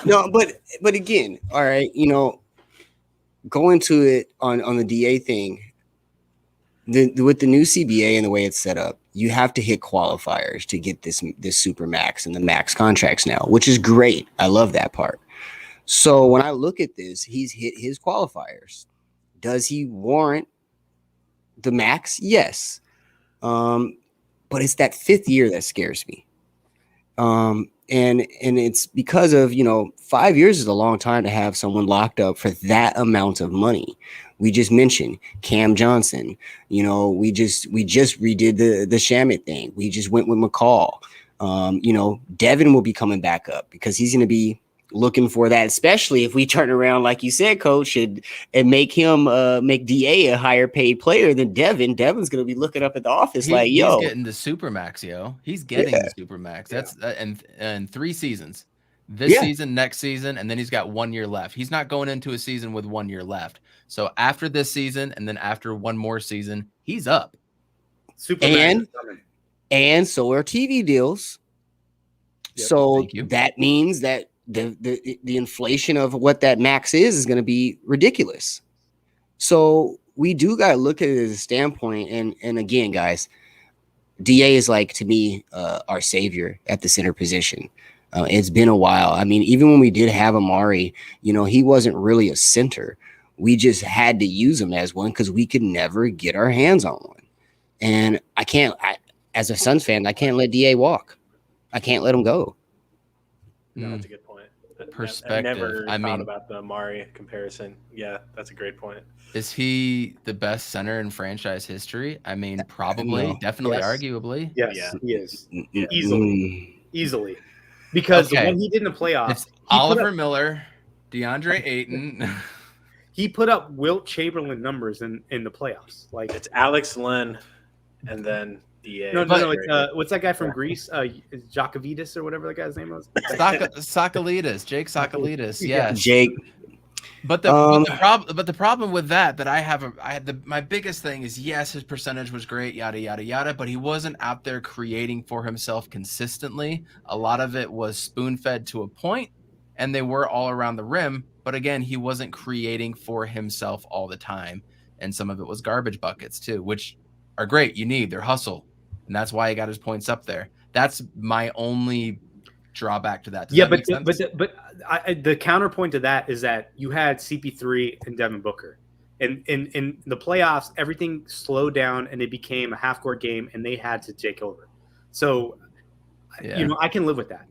No, but again, all right, going to it on the DA thing, with the new CBA and the way it's set up, you have to hit qualifiers to get this super max and the max contracts now, which is great. I love that part. So when I look at this, he's hit his qualifiers. Does he warrant the max? Yes. But it's that 5th year that scares me. And it's because of, 5 years is a long time to have someone locked up for that amount of money. We just mentioned Cam Johnson. We just redid the Shamit thing. We just went with McCall. Devin will be coming back up because he's going to be looking for that, especially if we turn around, like you said, Coach, and make him make DA a higher paid player than Devin. Devin's going to be looking up at the office he's getting the Supermax, yo. He's getting the Supermax. That's and 3 seasons. This season, next season, and then he's got 1 year left. He's not going into a season with 1 year left. So after this season, and then after one more season, he's up. Supermax and so are TV deals. Yep, so that means that the inflation of what that max is going to be ridiculous. So we do got to look at it as a standpoint. And again, guys, DA is like, to me, our savior at the center position. It's been a while. I mean, even when we did have Amari, he wasn't really a center. We just had to use him as one because we could never get our hands on one. And as a Suns fan, I can't let DA walk. I can't let him go. No, that's a good point. Perspective. I never thought about the Amari comparison. Yeah, that's a great point. Is he the best center in franchise history? I mean, probably, definitely, arguably. Yes, he is. Easily. Because when he did in the playoffs, it's Oliver Miller, DeAndre Ayton. He put up Wilt Chamberlain numbers in the playoffs. Like, it's Alex Len and then DA. No. It's, what's that guy from Greece? Jakovidis or whatever that guy's name was. Sakalidis, Jake Sakalidis. Yes, Jake. But the problem with that my biggest thing is, yes, his percentage was great, yada yada yada, but he wasn't out there creating for himself consistently. A lot of it was spoon fed to a point, and they were all around the rim. But again, he wasn't creating for himself all the time, and some of it was garbage buckets too, which are great. They're hustle, and that's why he got his points up there. That's my only drawback to that. But the counterpoint to that is that you had CP3 and Devin Booker, and in the playoffs, everything slowed down and it became a half-court game, and they had to take over. So, I can live with that.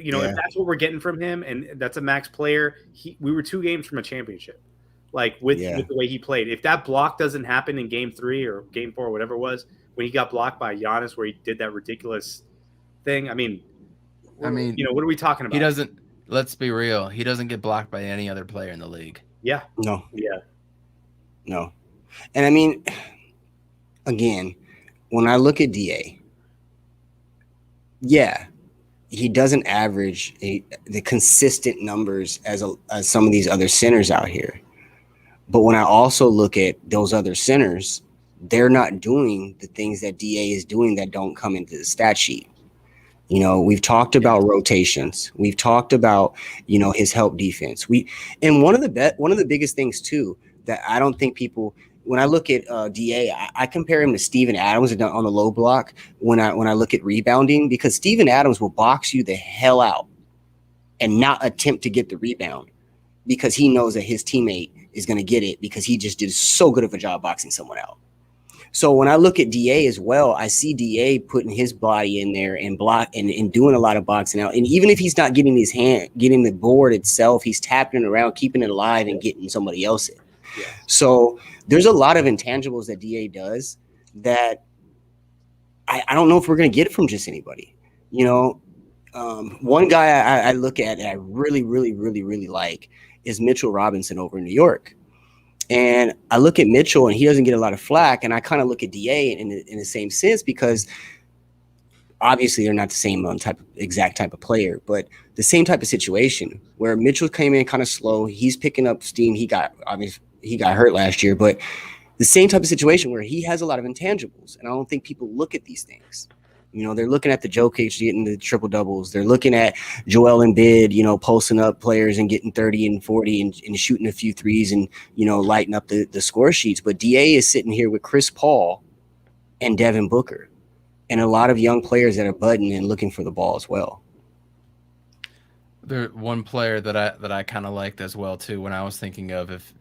If that's what we're getting from him, and that's a max player, we were 2 games from a championship. Like with the way he played. If that block doesn't happen in game 3 or game 4, whatever it was, when he got blocked by Giannis, where he did that ridiculous thing. I mean, what are we talking about? let's be real. He doesn't get blocked by any other player in the league. Yeah. No. Yeah. No. And I mean, again, when I look at DA, yeah, he doesn't average the consistent numbers as some of these other centers out here. But when I also look at those other centers, they're not doing the things that DA is doing that don't come into the stat sheet. You know, we've talked about rotations. We've talked about, you know, his help defense. And one of the biggest things too that I don't think people, when I look at DA, I compare him to Steven Adams on the low block when I look at rebounding, because Steven Adams will box you the hell out and not attempt to get the rebound because he knows that his teammate is going to get it because he just did so good of a job boxing someone out. So when I look at DA as well, I see DA putting his body in there and block and doing a lot of boxing out. And even if he's not getting getting the board itself, he's tapping it around, keeping it alive and getting somebody else in. Yeah. So there's a lot of intangibles that DA does that I don't know if we're going to get it from just anybody. You know, one guy I look at and I really, really, really, really like is Mitchell Robinson over in New York. And I look at Mitchell and he doesn't get a lot of flack. And I kind of look at DA in the same sense because obviously they're not the same exact type of player, but the same type of situation where Mitchell came in kind of slow. He's picking up steam. He got hurt last year, but the same type of situation where he has a lot of intangibles. And I don't think people look at these things. You know, they're looking at the Jokic getting the triple doubles. They're looking at Joel Embiid, you know, posting up players and getting 30 and 40 and shooting a few threes and, you know, lighting up the score sheets. But DA is sitting here with Chris Paul and Devin Booker and a lot of young players that are budding and looking for the ball as well. There's one player that I kind of liked as well too when I was thinking of if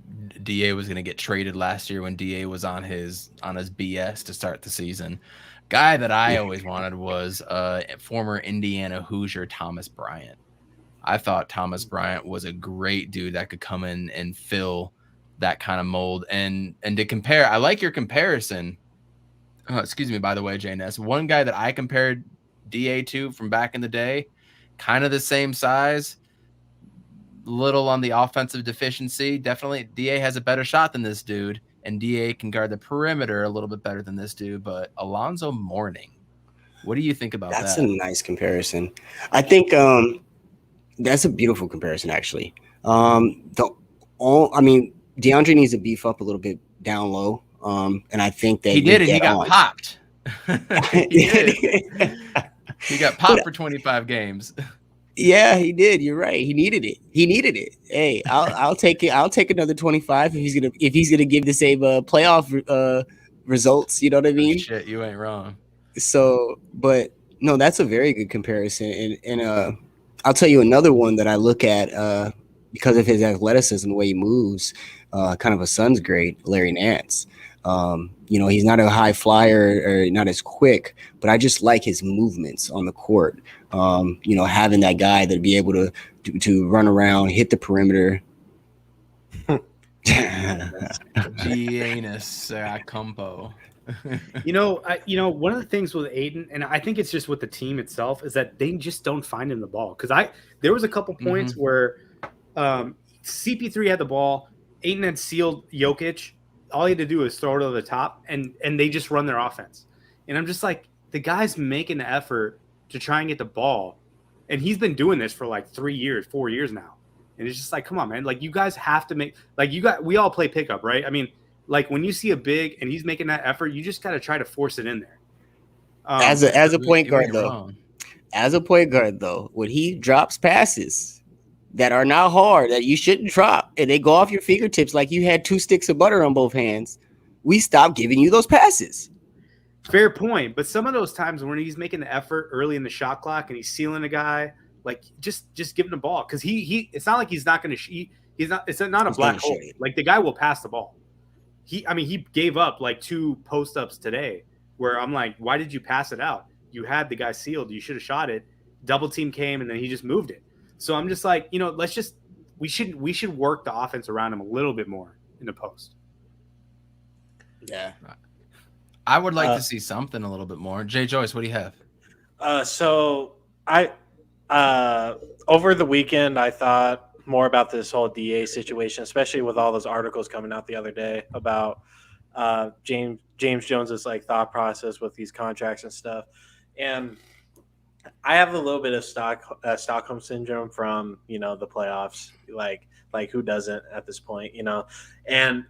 DA was going to get traded last year when DA was on his BS to start the season. Guy that I always wanted was former Indiana Hoosier Thomas Bryant. I thought Thomas Bryant was a great dude that could come in and fill that kind of mold. And to compare, I like your comparison. Excuse me, by the way, JNS. One guy that I compared DA to from back in the day, kind of the same size, little on the offensive deficiency. Definitely DA has a better shot than this dude. And DA can guard the perimeter a little bit better than this dude, but Alonzo Mourning, what do you think about that? That's a nice comparison. I think that's a beautiful comparison, actually. DeAndre needs to beef up a little bit down low, and I think that he did, and he got popped. He got popped for 25 games. Yeah, he did. You're right. He needed it. Hey, I'll take it. I'll take another 25 if he's gonna give the same playoff results. You know what I mean? Shit, you ain't wrong. So, but no, that's a very good comparison. And I'll tell you another one that I look at because of his athleticism, the way he moves, kind of a son's grade, Larry Nance. You know, he's not a high flyer or not as quick, but I just like his movements on the court. You know, having that guy that'd be able to run around, hit the perimeter. Giannis Compo. One of the things with Aiden, and I think it's just with the team itself, is that they just don't find him the ball. Because there was a couple points where CP3 had the ball, Aiden had sealed Jokic. All he had to do was throw it over the top, and they just run their offense. And I'm just like, the guy's making the effort to try and get the ball, and he's been doing this for like 4 years now. And it's just like, come on, man. Like, you guys have to make – like, we all play pickup, right? I mean, like, when you see a big and he's making that effort, you just got to try to force it in there. As a point guard, though, when he drops passes that are not hard, that you shouldn't drop, and they go off your fingertips like you had 2 sticks of butter on both hands, we stop giving you those passes. Fair point. But some of those times when he's making the effort early in the shot clock and he's sealing a guy, like, just give him the ball. Because he it's not like he's not going to it's not a black hole. Like, the guy will pass the ball. He gave up like 2 post-ups today where I'm like, why did you pass it out? You had the guy sealed. You should have shot it. Double team came, and then he just moved it. So I'm just like, we should work the offense around him a little bit more in the post. Yeah. I would like to see something a little bit more. Jay Joyce, what do you have? So I over the weekend, I thought more about this whole DA situation, especially with all those articles coming out the other day about James Jones's like thought process with these contracts and stuff. And I have a little bit of Stockholm syndrome from the playoffs. Like who doesn't at this point, and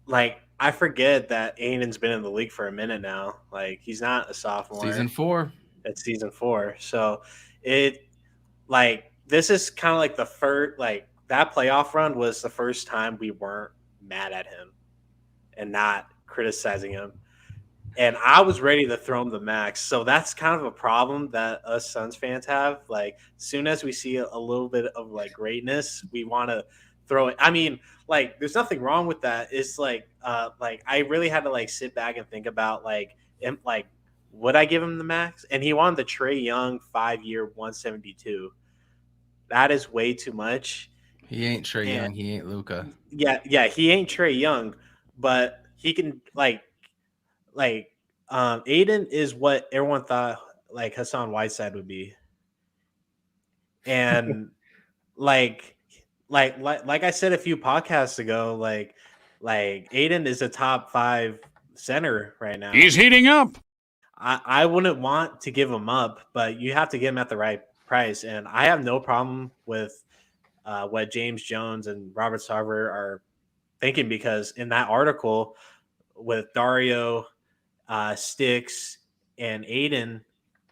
like I forget that Aiden's been in the league for a minute now. Like he's not a sophomore. Season 4. It's season 4. So this is kind of like the first, like that playoff run was the first time we weren't mad at him and not criticizing him. And I was ready to throw him the max. So that's kind of a problem that us Suns fans have. Like as soon as we see a little bit of like greatness, we want to throw it. I mean, like there's nothing wrong with that. It's like I really had to like sit back and think about would I give him the max? And he wanted the Trae Young 5-year 172. That is way too much. He ain't Trae Young. He ain't Luka. Yeah, he ain't Trae Young, but he can Aiden is what everyone thought like Hassan Whiteside would be. And like I said a few podcasts ago, like Aiden is a top 5 center right now. He's heating up. I wouldn't want to give him up, but you have to get him at the right price. And I have no problem with what James Jones and Robert Sarver are thinking, because in that article with Dario, Sticks, and Aiden,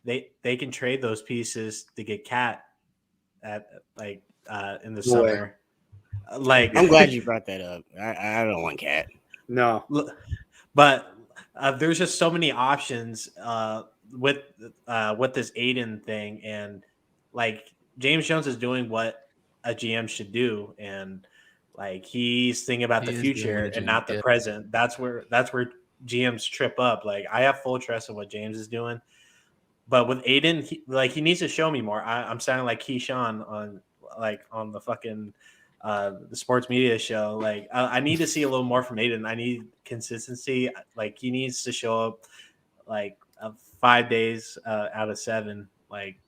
they can trade those pieces to get Cat at in the summer. Like I'm glad you brought that up. I don't want Cat. No, but there's just so many options with this Aiden thing, and like James Jones is doing what a GM should do, and like he's thinking about the future and not the present. That's where GMs trip up. Like I have full trust in what James is doing, but with Aiden, he needs to show me more. I'm sounding like Keyshawn on the fucking the sports media show. Like I need to see a little more from Aiden. I need consistency. Like he needs to show up 5 days out of 7. Like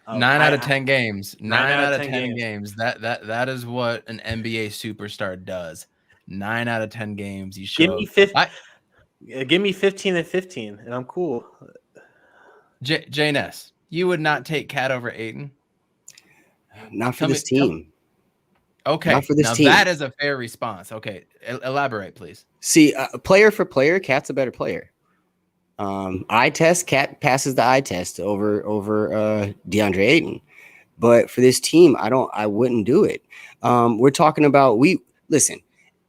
9 out of 10 games. 9 out of 10 games. That is what an NBA superstar does. 9 out of 10 games. You show. Give me 15 and 15, and I'm cool. Jay Ness, you would not take Cat over Aiden? Not for this team. Okay, not for this team. That is a fair response. Okay, elaborate, please. See, player for player, Cat's a better player. Eye test, Cat passes the eye test over DeAndre Ayton. But for this team, I wouldn't do it. We're talking about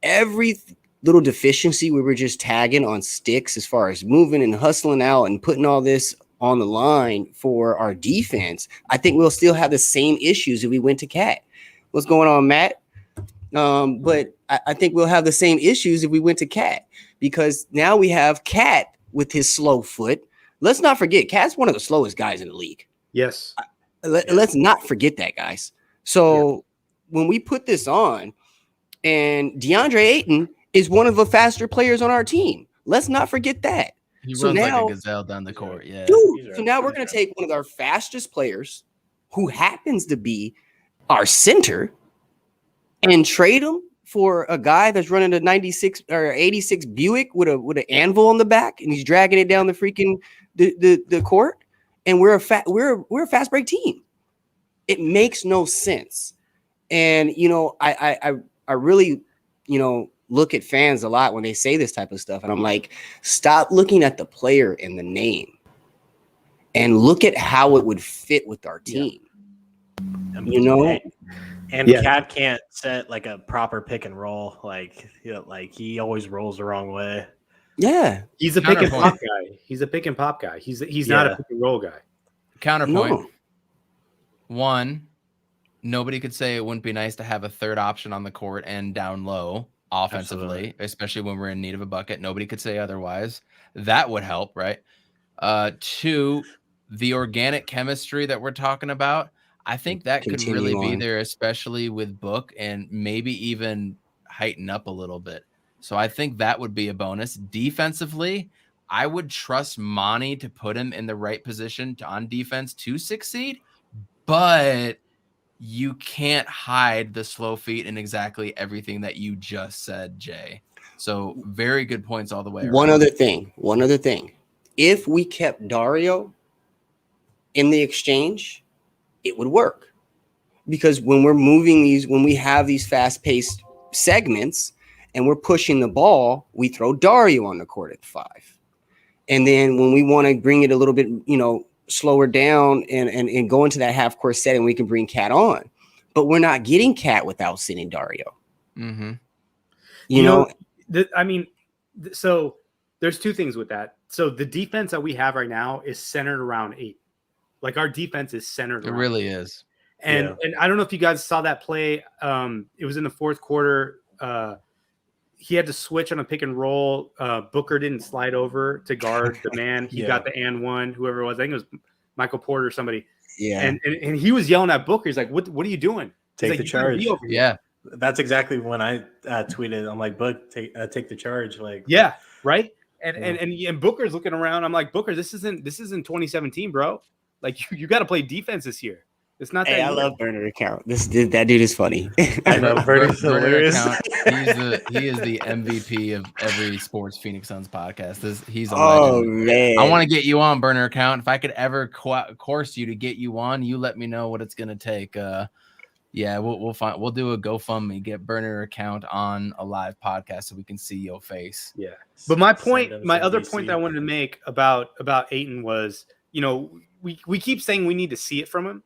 every little deficiency we were just tagging on Sticks as far as moving and hustling out and putting all this on the line for our defense. I think we'll still have the same issues if we went to Cat. What's going on, Matt? But I think we'll have the same issues if we went to Cat, because now we have Cat with his slow foot. Let's not forget, Cat's one of the slowest guys in the league. Yes. Let's not forget that, guys. So when we put this on, and DeAndre Ayton is one of the faster players on our team. Let's not forget that. He runs like a gazelle down the court. Yeah. Dude, so now we're going to take one of our fastest players, who happens to be our center, and trade him for a guy that's running a 96 or 86 Buick with an anvil on the back, and he's dragging it down the freaking the court. And we're a fast break team. It makes no sense. And I really look at fans a lot when they say this type of stuff, and I'm like, stop looking at the player and the name, and look at how it would fit with our team. And Cat can't set like a proper pick and roll. Like he always rolls the wrong way. Yeah, he's a pick and pop guy. He's a pick and pop guy. He's not a pick and roll guy. Counterpoint. One, nobody could say it wouldn't be nice to have a third option on the court and down low offensively, especially when we're in need of a bucket. Nobody could say otherwise. That would help, right? 2, the organic chemistry that we're talking about, I think that could really be there, especially with Book, and maybe even heighten up a little bit. So I think that would be a bonus. Defensively, I would trust Monty to put him in the right position on defense to succeed, but you can't hide the slow feet in exactly everything that you just said, Jay. So very good points all the way around. One other thing. If we kept Dario in the exchange, it would work. Because when we have these fast-paced segments and we're pushing the ball, we throw Dario on the court at 5. And then when we want to bring it a little bit, slower down and go into that half-court setting, we can bring Cat on. But we're not getting Cat without sitting Dario. Mm-hmm. So there's two things with that. So the defense that we have right now is centered around 8. Like our defense is centered. It really is. And I don't know if you guys saw that play. It was in the fourth quarter. He had to switch on a pick and roll. Booker didn't slide over to guard the man. He got the and one, whoever it was. I think it was Michael Porter or somebody. Yeah. And he was yelling at Booker. He's like, what are you doing? Take the charge. Yeah. That's exactly when I tweeted. I'm like, Book, take the charge. Like, yeah, right. And Booker's looking around. I'm like, Booker, this isn't 2017, bro. Like you got to play defense this year. It's not that. Hey, I love burner account. That dude is funny. I know burner hilarious. He is the MVP of every Sports Phoenix Suns podcast. He's a legend. Man. I want to get you on burner account. If I could ever course you to get you on, you let me know what it's gonna take. Yeah, we'll find. We'll do a GoFundMe, get burner account on a live podcast so we can see your face. Yeah, but my other point that I wanted to make about Ayton was, we keep saying we need to see it from him.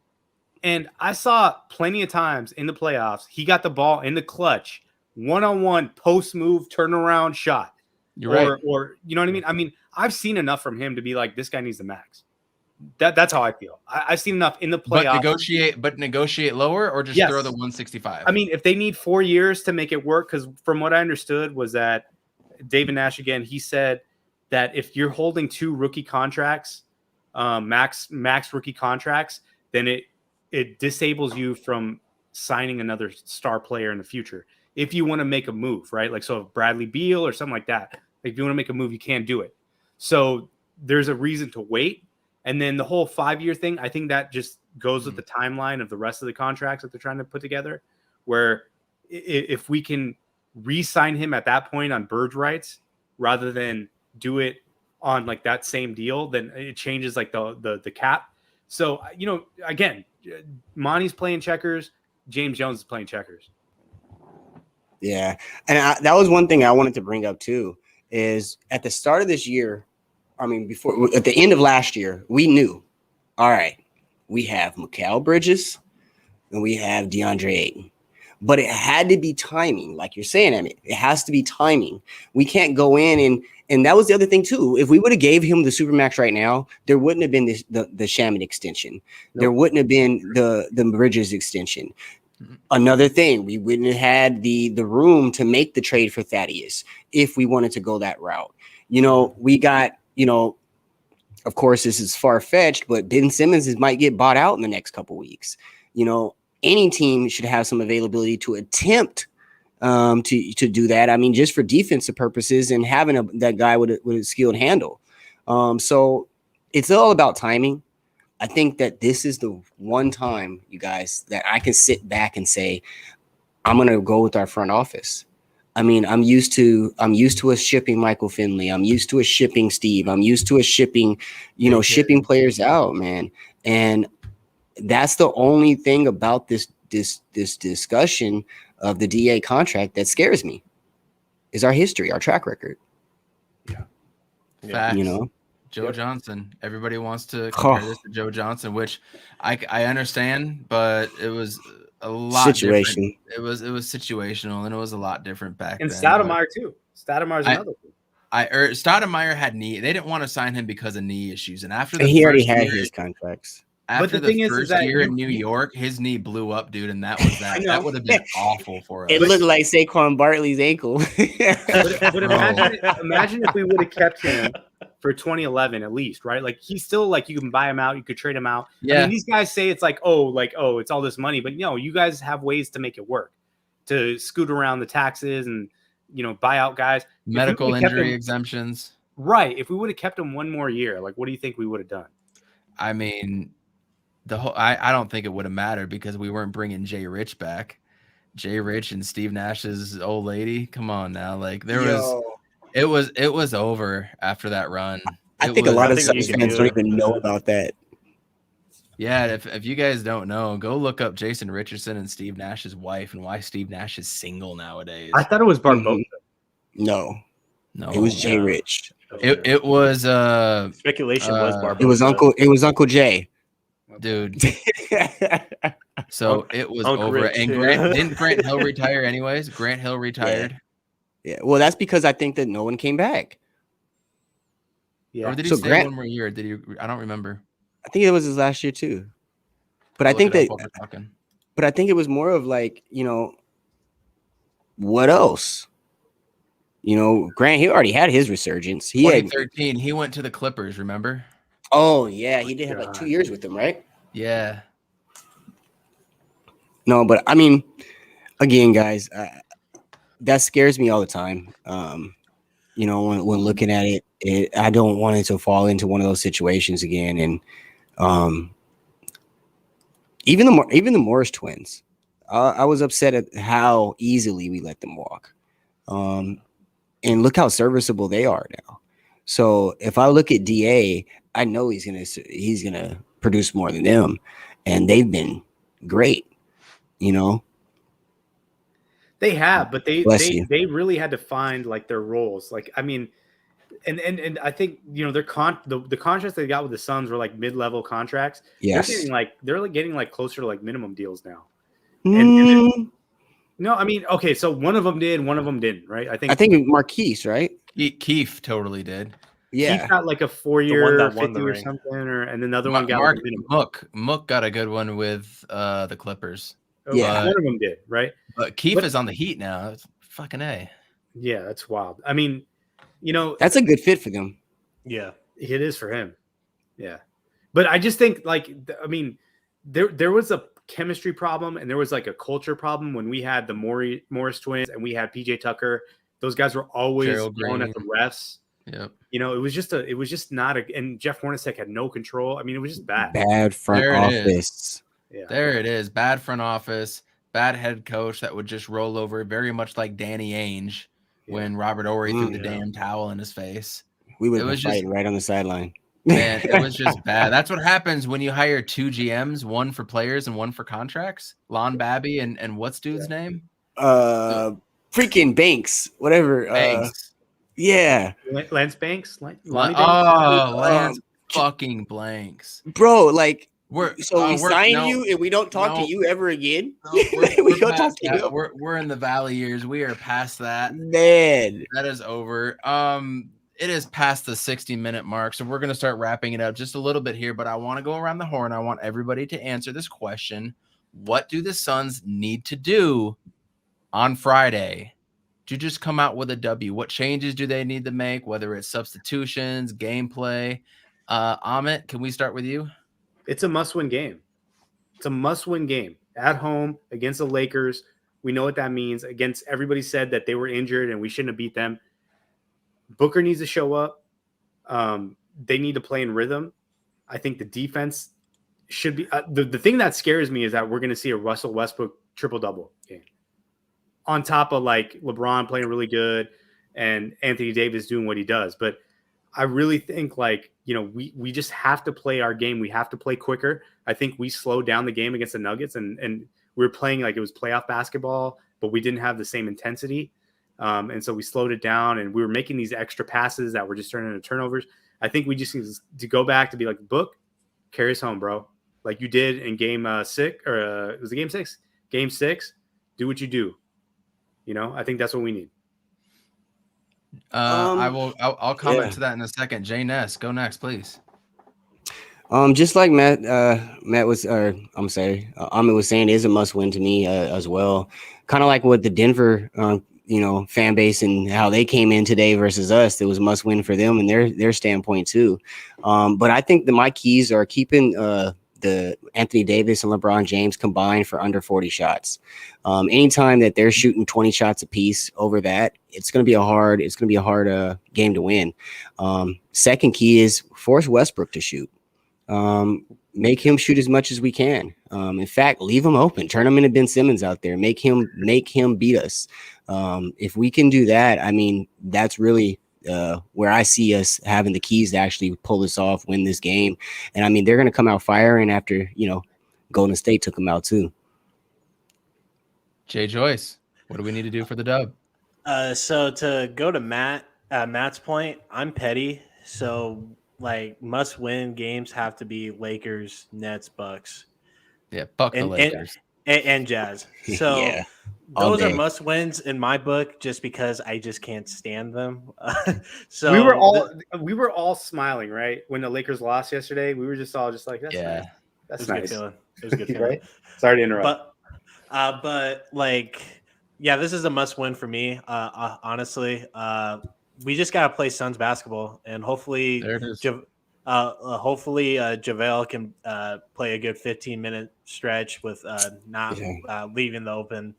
And I saw plenty of times in the playoffs, he got the ball in the clutch, one-on-one post move, turnaround shot. You're right. Or you know what I mean? I mean, I've seen enough from him to be like, this guy needs the max. That's how I feel. I've seen enough in the playoffs. But negotiate lower or just throw the 165. I mean, if they need 4 years to make it work, because from what I understood was that David Nash, again, he said that if you're holding 2 rookie contracts, max rookie contracts, then it disables you from signing another star player in the future. If you want to make a move, right? Like, so if Bradley Beal or something like that, like if you want to make a move, you can't do it. So there's a reason to wait. And then the whole 5-year thing, I think that just goes with the timeline of the rest of the contracts that they're trying to put together, where if we can re-sign him at that point on bird rights, rather than do it on like that same deal, then it changes like the cap. So, again, Monty's playing checkers. James Jones is playing checkers. Yeah. And that was one thing I wanted to bring up too, is at the start of this year, at the end of last year, we knew, all right, we have Mikal Bridges and we have DeAndre Ayton. But it had to be timing, like you're saying, Amit. It has to be timing. We can't go in and that was the other thing too. If we would have gave him the Supermax right now, there wouldn't have been the Shaman extension. Nope. There wouldn't have been the Bridges extension. Another thing, we wouldn't have had the room to make the trade for Thaddeus if we wanted to go that route. We got, of course, this is far-fetched, but Ben Simmons might get bought out in the next couple weeks. Any team should have some availability to attempt to do that. I mean, just for defensive purposes and having that guy with a skilled handle. So it's all about timing. I think that this is the one time, you guys, that I can sit back and say, I'm going to go with our front office. I mean, I'm used to us shipping Michael Finley. I'm used to us shipping Steve. I'm used to us shipping, shipping players out, man. And that's the only thing about this discussion of the DA contract that scares me is our history, our track record. Yeah. Facts. Joe Johnson. Everybody wants to compare this to Joe Johnson, which I understand, but it was a lot situation. It was situational, and it was a lot different back then. And Stoudemire too. Stoudemire's another thing. Stoudemire had knee. They didn't want to sign him because of knee issues, and after he already had his contracts. After the first year in New York, his knee blew up, dude, and that was that. That would have been awful for us. It looked like Saquon Barkley's ankle. but imagine if we would have kept him for 2011 at least, right? Like he's still like you can buy him out, you could trade him out. Yeah. I mean, these guys say it's like it's all this money, but you guys have ways to make it work, to scoot around the taxes and buy out guys. Medical injury exemptions. Right. If we would have kept him one more year, like what do you think we would have done? I mean, I don't think it would have mattered because we weren't bringing Jay Rich back. Jay Rich and Steve Nash's old lady. Come on now, like it was over after that run. I think a lot of Suns fans don't even know about that. Yeah, if you guys don't know, go look up Jason Richardson and Steve Nash's wife and why Steve Nash is single nowadays. I thought it was Barbosa. No, it was Jay Rich. It was speculation was Barbosa. It was Uncle Jay. Dude. So it was Uncle over. Rich, and didn't Grant Hill retire anyways? Grant Hill retired. Yeah. Well, that's because I think that no one came back. Yeah. Or did he stay one more year? Did he? I don't remember. I think it was his last year too. But I think it was more of like, what else? Grant Hill already had his resurgence. 2013, he went to the Clippers, remember? Oh, yeah. He did have like 2 years with them, right? Yeah. No, but I mean, again, guys, that scares me all the time. When looking at it, I don't want it to fall into one of those situations again. And even the Morris twins, I was upset at how easily we let them walk. And look how serviceable they are now. So if I look at DA, I know he's gonna produce more than them, and they've been great. They have, but they really had to find like their roles. Like, I mean, and I think their the contracts they got with the Suns were like mid-level contracts. Yes, they're getting closer to like minimum deals now. No, I mean, okay, so one of them did, one of them didn't, right? I think Marquise, right? Keith totally did. Yeah, Keith got like a 4-year 50 or something, and another one got Mook got a good one with the Clippers. Yeah, one of them did, right? But Keith is on the Heat now. It's fucking A. Yeah, that's wild. I mean, that's a good fit for them. Yeah, it is for him. Yeah, but I just think there was a chemistry problem and there was like a culture problem when we had the Morris twins and we had PJ Tucker. Those guys were always going at the refs. Yep. It was just not and Jeff Hornacek had no control. I mean, it was just bad. Bad front office. Yeah. There it is. Bad front office, bad head coach that would just roll over, very much like Danny Ainge when Robert Horry threw the damn towel in his face. We would be fighting right on the sideline. Man, it was just bad. That's what happens when you hire 2 GMs, one for players and one for contracts. Lon Babby and what's dude's name? Freaking Banks, whatever. Banks. Lance Banks. Lance fucking Blanks, bro. Like we sign you and we don't talk to you ever again. We don't talk to you. We're in the Valley years. We are past that. Man, that is over. It is past the 60-minute mark, so we're going to start wrapping it up just a little bit here, but I want to go around the horn. I want everybody to answer this question. What do the Suns need to do on Friday to just come out with a W? What changes do they need to make, whether it's substitutions, gameplay? Amit, can we start with you? It's a must-win game. It's a must-win game at home against the Lakers. We know what that means. Against everybody said that they were injured and we shouldn't have beat them. Booker needs to show up. They need to play in rhythm. I think the defense should be the thing that scares me is that we're going to see a Russell Westbrook triple-double game on top of like LeBron playing really good and Anthony Davis doing what he does. But I really think we just have to play our game. We have to play quicker. I think we slowed down the game against the Nuggets and we were playing like it was playoff basketball, but we didn't have the same intensity. And so we slowed it down and we were making these extra passes that were just turning into turnovers. I think we just need to go back to be like, Book, carry us home, bro. Like you did in game 6 or was it game 6? Game 6, do what you do. I think that's what we need. I'll comment to that in a second. Jay Ness, go next, please. Just like Amit was saying, is a must win to me as well. Kind of like what the Denver fan base and how they came in today versus us. It was a must win for them and their standpoint too. But I think my keys are keeping the Anthony Davis and LeBron James combined for under 40 shots. Anytime that they're shooting 20 shots apiece over that, it's going to be a hard game to win. Second key is force Westbrook to shoot. Make him shoot as much as we can. In fact, leave him open. Turn him into Ben Simmons out there. Make him beat us. If we can do that, I mean, that's really where I see us having the keys to actually pull this off, win this game. And I mean, they're going to come out firing after, Golden State took them out too. Jay Joyce, what do we need to do for the dub? So to go to Matt's point, I'm petty. So like must-win games have to be Lakers, Nets, Bucks. Yeah, fuck the Lakers and Jazz. So Yeah, those are must-wins in my book, just because I just can't stand them. So we were all smiling, right, when the Lakers lost yesterday. We were just all like, that's nice. That's nice. It was a good feeling. Right? Sorry to interrupt. But like, yeah, this is a must-win for me. Honestly, we just gotta play Suns basketball, and hopefully, JaVale can play a good 15-minute stretch with not leaving the open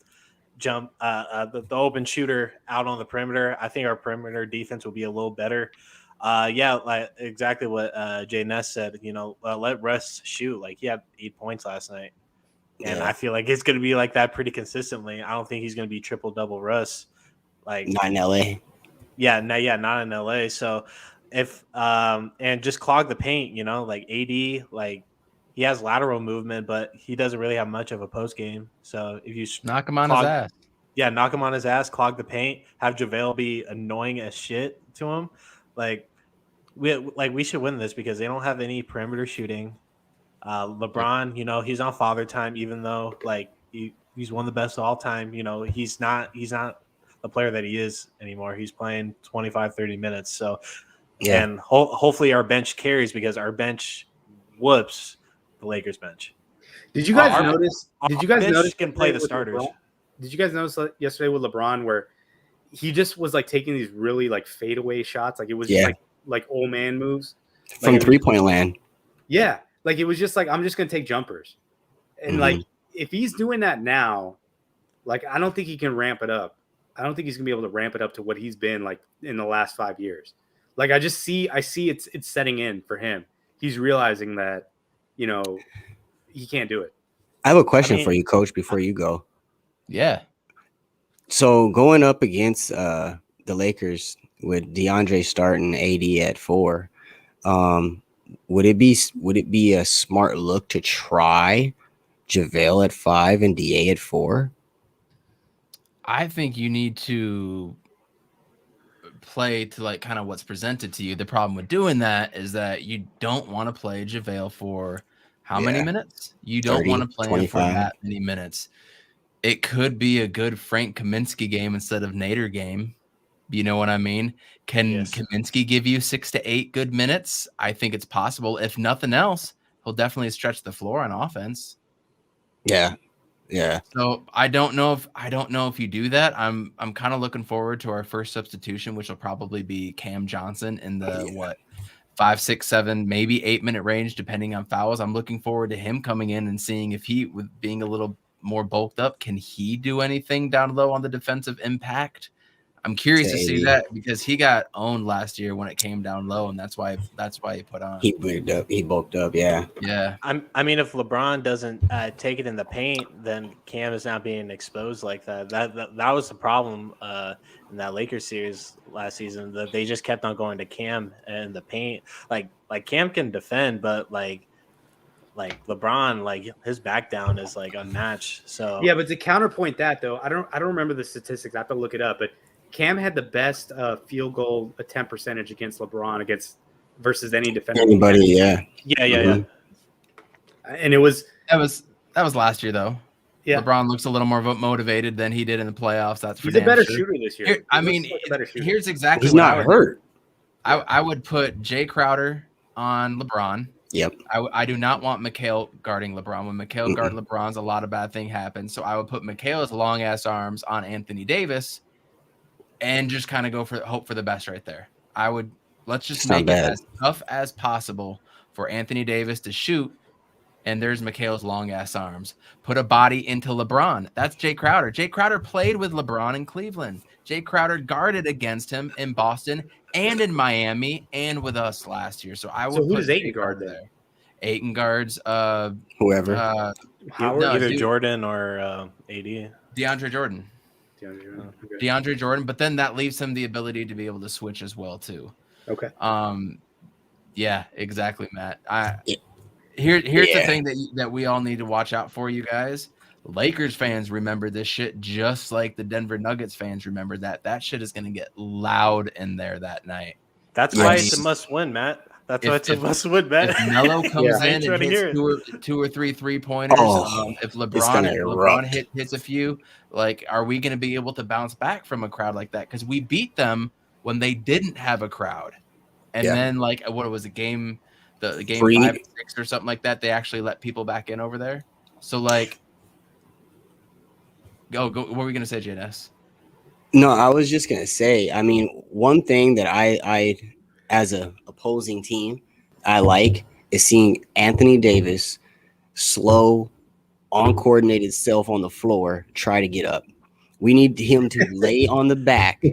the open shooter out on the perimeter. I think our perimeter defense will be a little better. Like exactly what Jay Ness said. Let Russ shoot. Like he had 8 points last night. And I feel like it's going to be like that pretty consistently. I don't think he's going to be triple-double Russ. Like not in LA. Yeah, not in LA. So if and just clog the paint, like AD, like he has lateral movement, but he doesn't really have much of a post game. So if you knock him on his ass. Yeah, knock him on his ass, clog the paint, have JaVale be annoying as shit to him. Like we should win this because they don't have any perimeter shooting. LeBron, he's on father time, even though like he's one of the best of all time. He's not the player that he is anymore. He's playing 25, 30 minutes. So, and hopefully our bench carries because our bench whoops the Lakers bench. Did you guys notice? Did you guys notice can play the starters? Did you guys notice yesterday with LeBron where he just was like taking these really like fadeaway shots? Like it was just like old man moves from like, 3-point land. Yeah. Like, it was just like, I'm just going to take jumpers. And, like, if he's doing that now, like, I don't think he can ramp it up. I don't think he's going to be able to ramp it up to what he's been, like, in the last 5 years. Like, I see it's setting in for him. He's realizing that, he can't do it. I have a question for you, Coach, before you go. Yeah. So, going up against the Lakers with DeAndre starting AD at 4, would it be a smart look to try JaVale at 5 and DA at 4? I think you need to play to like kind of what's presented to you. The problem with doing that is that you don't want to play JaVale for how many minutes? You don't want to play him for that many minutes. It could be a good Frank Kaminsky game instead of Nader game. You know what I mean? Can Kaminsky give you 6 to 8 good minutes? I think it's possible. If nothing else, he'll definitely stretch the floor on offense. Yeah. So I don't know if you do that. I'm kind of looking forward to our first substitution, which will probably be Cam Johnson in the 5, 6, 7, maybe 8 minute range, depending on fouls. I'm looking forward to him coming in and seeing if he, with being a little more bulked up, can he do anything down low on the defensive impact? I'm curious to see that because he got owned last year when it came down low, and that's why he put on. He bulked up, yeah. I mean, if LeBron doesn't take it in the paint, then Cam is not being exposed like that. That was the problem in that Lakers series last season. That they just kept on going to Cam in the paint. Like Cam can defend, but like LeBron, like his back down is like unmatched. So yeah, but to counterpoint that though, I don't remember the statistics. I have to look it up, but Cam had the best field goal attempt percentage against LeBron versus any defender. Anybody, yeah. And it was that was last year though. Yeah, LeBron looks a little more motivated than he did in the playoffs. That's for he's a better sure. shooter this year. Here's exactly he's what not hurt. I would put Jay Crowder on LeBron. Yep. I do not want Mikal guarding LeBron. When Mikal guard LeBron's, a lot of bad thing happens. So I would put Mikal's long ass arms on Anthony Davis. And just kind of hope for the best right there. Let's just make it as tough as possible for Anthony Davis to shoot. And there's Mikal's long ass arms. Put a body into LeBron. That's Jay Crowder. Jay Crowder played with LeBron in Cleveland. Jay Crowder guarded against him in Boston and in Miami and with us last year. So I would who put does Ayton guard there? Aiton guards. Whoever. Howard, no, Either dude, Jordan or AD. DeAndre Jordan. DeAndre Jordan, but then that leaves him the ability to be able to switch as well too. Okay. Yeah, exactly, Matt. Here's the thing that we all need to watch out for, you guys. Lakers fans remember this shit just like the Denver Nuggets fans remember that. That shit is going to get loud in there that night. That's why it's a must win, Matt. That's why it's a must win, Matt. If Melo comes in and hits two or three 3-pointers, if LeBron hits a few, like, are we going to be able to bounce back from a crowd like that? Because we beat them when they didn't have a crowd. And then, like, what was it, game 5 and 6 or something like that, they actually let people back in over there. So, like, go. What were we gonna say, JNS? No, I was just gonna say. I mean, one thing that I as a opposing team, I like is seeing Anthony Davis slow, uncoordinated self on the floor try to get up. We need him to lay on the back,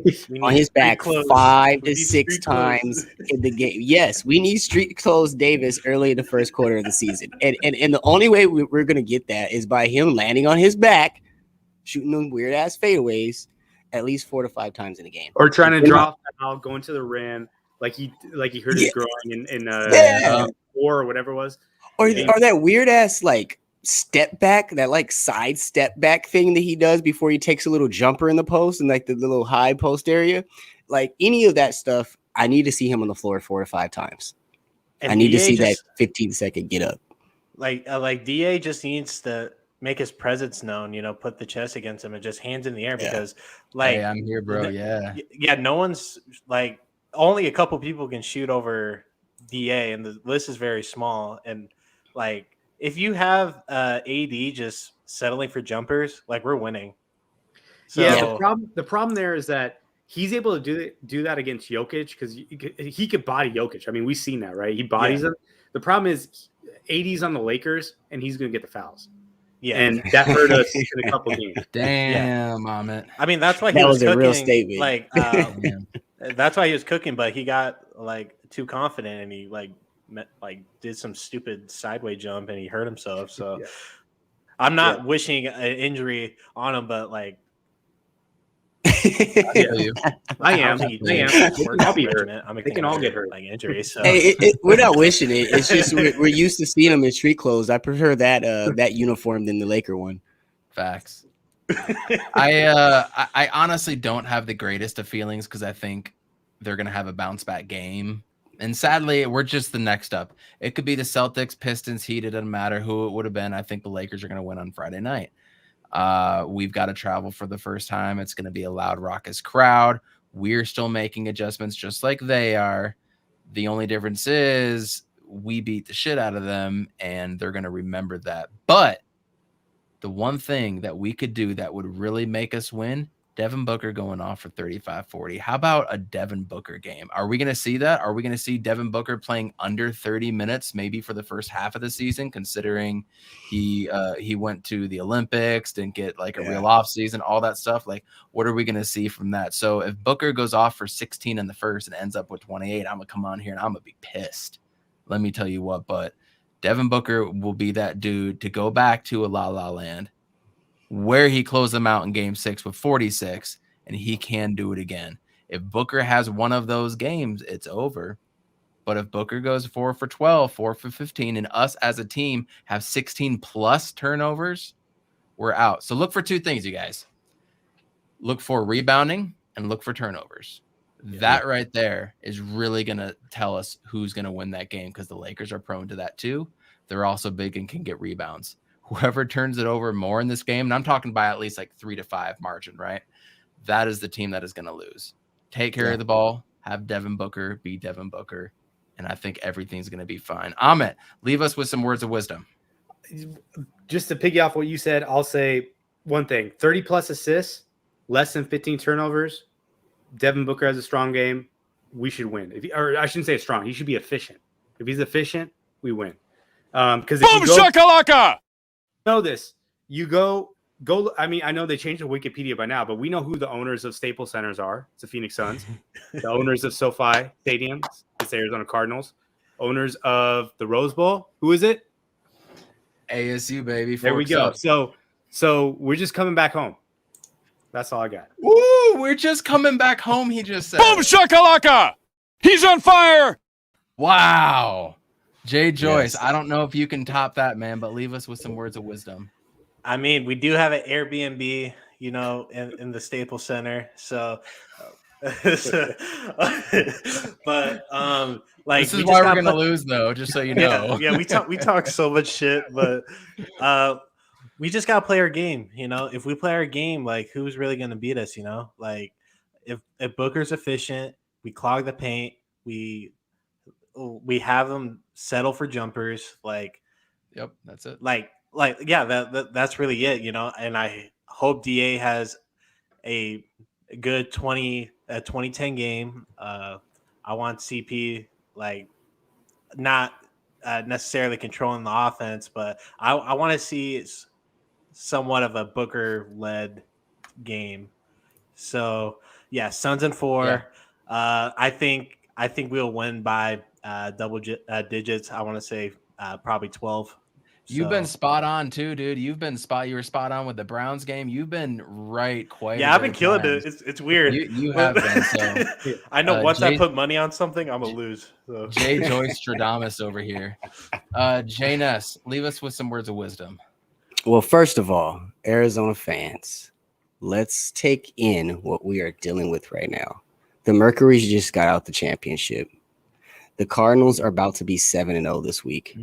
on his back 5 to 6 times in the game. Yes, we need street clothes Davis early in the first quarter of the season. And the only way we're going to get that is by him landing on his back, shooting them weird-ass fadeaways at least 4 to 5 times in a game. Or trying to draw foul, going to the rim, like he hurt his groin in or whatever it was. Or that weird-ass, like, step back, that like side step back thing that he does before he takes a little jumper in the post and like the little high post area, like any of that stuff. I need to see him on the floor 4 to 5 times. And I need to see that 15-second get up. Like DA just needs to make his presence known, put the chest against him and just hands in the air because like, hey, I'm here, bro. Yeah. No one's like, only a couple people can shoot over DA and the list is very small. And like, if you have AD just settling for jumpers, like we're winning. So, the problem there is that he's able to do that against Jokic because he could body Jokic. I mean, we've seen that, right? He bodies him. The problem is AD's on the Lakers and he's going to get the fouls. Yeah, and that hurt us in a couple games. Damn, Amit. I mean, that's why that was cooking, a real statement. Like, that's why he was cooking, but he got like too confident and he did some stupid sideways jump and he hurt himself. So I'm not wishing an injury on him, but like I am. I'll be hurt. They can all get hurt. Like injuries. So. Hey, we're not wishing it. It's just we're used to seeing them in street clothes. I prefer that uniform than the Laker one. Facts. I honestly don't have the greatest of feelings because I think they're gonna have a bounce back game. And sadly, we're just the next up. It could be the Celtics, Pistons, Heat. It doesn't matter who it would have been. I think the Lakers are going to win on Friday night. We've got to travel for the first time. It's going to be a loud, raucous crowd. We're still making adjustments just like they are. The only difference is we beat the shit out of them, and they're going to remember that. But the one thing that we could do that would really make us win, Devin Booker going off for 35-40. How about a Devin Booker game? Are we going to see that? Are we going to see Devin Booker playing under 30 minutes maybe for the first half of the season, considering he went to the Olympics, didn't get like a real off season, all that stuff? Like, what are we going to see from that? So if Booker goes off for 16 in the first and ends up with 28, I'm going to come on here and I'm going to be pissed. Let me tell you what, but Devin Booker will be that dude to go back to a La La Land where he closed them out in game 6 with 46, and he can do it again. If Booker has one of those games, it's over. But if Booker goes 4 for 12, 4 for 15, and us as a team have 16 plus turnovers, we're out. So look for 2 things, you guys. Look for rebounding and look for turnovers. That right there is really going to tell us who's going to win that game because the Lakers are prone to that too. They're also big and can get rebounds. Whoever turns it over more in this game, and I'm talking by at least like 3 to 5 margin, right? That is the team that is going to lose. Take care of the ball, have Devin Booker be Devin Booker, and I think everything's going to be fine. Amit, leave us with some words of wisdom. Just to piggy off what you said, I'll say one thing: 30 plus assists, less than 15 turnovers. Devin Booker has a strong game. We should win. Or I shouldn't say strong. He should be efficient. If he's efficient, we win. Because boom shakalaka. Know this, you go. I mean, I know they changed the Wikipedia by now, but we know who the owners of Staples Centers are. It's the Phoenix Suns. The owners of SoFi Stadium, it's the Arizona Cardinals. owners of the Rose Bowl. Who is it? ASU, baby. There we go. So we're just coming back home. That's all I got. Woo! We're just coming back home. He just said. Boom shakalaka! He's on fire! Wow. Jay Joyce, Yes. I don't know if you can top that, man, but leave us with some words of wisdom. I mean, we do have an Airbnb, in the Staples Center. So, but like This is we why just we're got gonna lose, though, just so you know. Yeah, we talk so much shit, but we just gotta play our game. If we play our game, like who's really gonna beat us? Like if Booker's efficient, we clog the paint, we have them settle for jumpers. Like, Yep, that's it. That's really it. And I hope DA has a good 2010 game. I want CP like not necessarily controlling the offense, but I want to see somewhat of a Booker led game. So yeah, Suns in 4. Yeah. I think we'll win by double digits. I want to say probably 12. You've been spot on too, dude. You were spot on with the Browns game. You've been right quite. Yeah, I've been killing it. It's weird. You have been. So I know once I put money on something, I'm gonna lose. So. Jay Joyce Stradamus over here. Jay Ness, leave us with some words of wisdom. Well, first of all, Arizona fans, let's take in what we are dealing with right now. The Mercury's just got out the championship. The Cardinals are about to be 7-0 this week.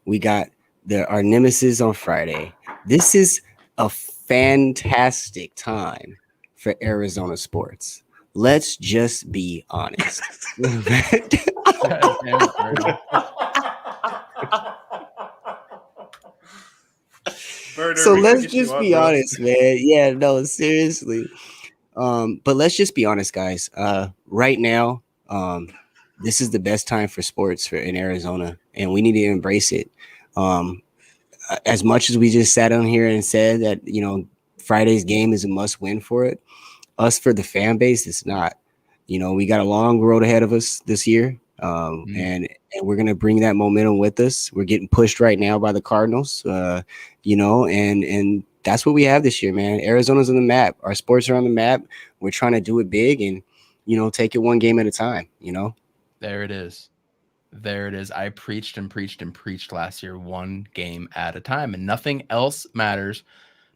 We got our nemesis on Friday. This is a fantastic time for Arizona sports. Let's just be honest. So let's just be honest, man. Yeah, no, seriously. But let's just be honest, guys. Right now, this is the best time for sports in Arizona, and we need to embrace it. As much as we just sat on here and said that, Friday's game is a must win for it, us for the fan base, it's not. We got a long road ahead of us this year, and we're going to bring that momentum with us. We're getting pushed right now by the Cardinals, and that's what we have this year, man. Arizona's on the map. Our sports are on the map. We're trying to do it big and, take it one game at a time, There it is. There it is. I preached and preached and preached last year, one game at a time, and nothing else matters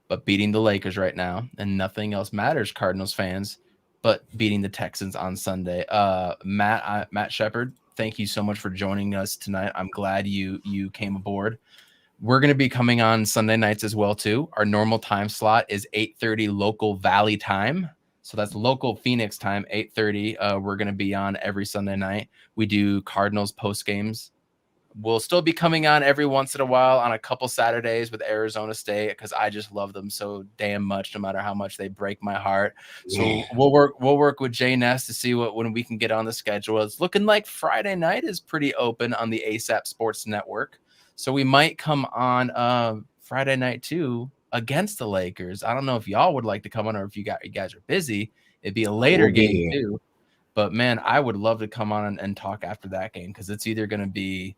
but beating the Lakers right now, and nothing else matters, Cardinals fans, but beating the Texans on Sunday. Matt Shepard, thank you so much for joining us tonight. I'm glad you came aboard. We're going to be coming on Sunday nights as well, too. Our normal time slot is 8:30 local Valley time. So that's local Phoenix time, 8:30. We're going to be on every Sunday night. We do Cardinals post games. We'll still be coming on every once in a while on a couple Saturdays with Arizona State because I just love them so damn much, no matter how much they break my heart. So we'll work with Jay Ness to see when we can get on the schedule. It's looking like Friday night is pretty open on the ASAP Sports Network. So we might come on Friday night too against the Lakers. I don't know if y'all would like to come on or if you guys are busy. It'd be a later game too. But man, I would love to come on and talk after that game because it's either going to be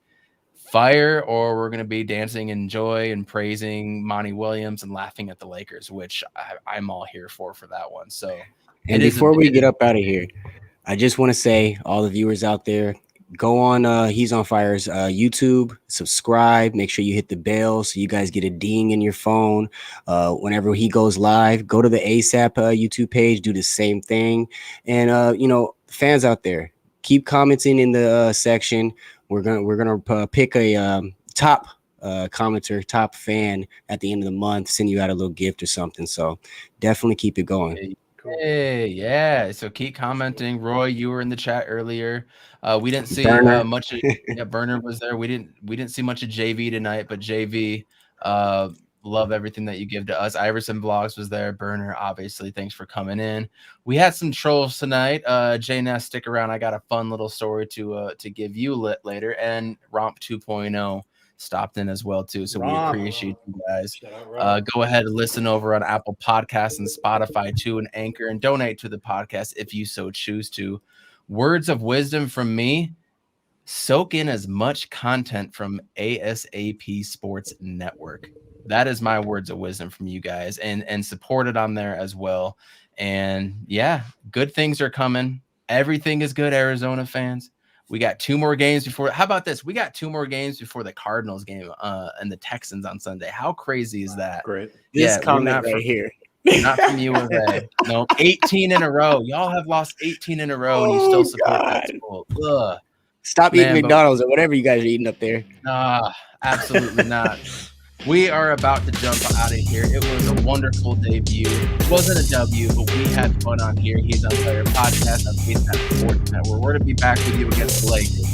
fire or we're going to be dancing in joy and praising Monty Williams and laughing at the Lakers, which I'm all here for that one. So, and before we get up out of here, I just want to say, all the viewers out there, go on He's on Fire's YouTube, subscribe, make sure you hit the bell so you guys get a ding in your phone whenever he goes live. Go to the ASAP YouTube page, do the same thing. And fans out there, keep commenting in the section. We're gonna pick a top commenter, top fan at the end of the month, send you out a little gift or something. So definitely keep it going. Hey, yeah. So keep commenting. Roy, you were in the chat earlier. We didn't see much. Burner was there. We didn't see much of JV tonight, but JV, love everything that you give to us. Iverson Vlogs was there. Burner, obviously, thanks for coming in. We had some trolls tonight. Jay Ness, stick around. I got a fun little story to give you later. And Romp 2.0 stopped in as well too, so we appreciate you guys. Go ahead and listen over on Apple Podcasts and Spotify too, and Anchor, and donate to the podcast if you so choose to. Words of wisdom from me: soak in as much content from ASAP Sports Network. That is my words of wisdom from you guys, and support it on there as well. And yeah, good things are coming. Everything is good, Arizona fans. We got 2 more games before. How about this? We got 2 more games before the Cardinals game and the Texans on Sunday. How crazy is that? Great. This comment right here. Not from U of A. No, 18 in a row. Y'all have lost 18 in a row, and you still support that school. Ugh. Stop eating McDonald's or whatever you guys are eating up there. Absolutely not. We are about to jump out of here. It was a wonderful debut. It wasn't a W, but we had fun on here. He's on Player Podcast on Postgame Sports Network. We're to be back with you against the Lakers.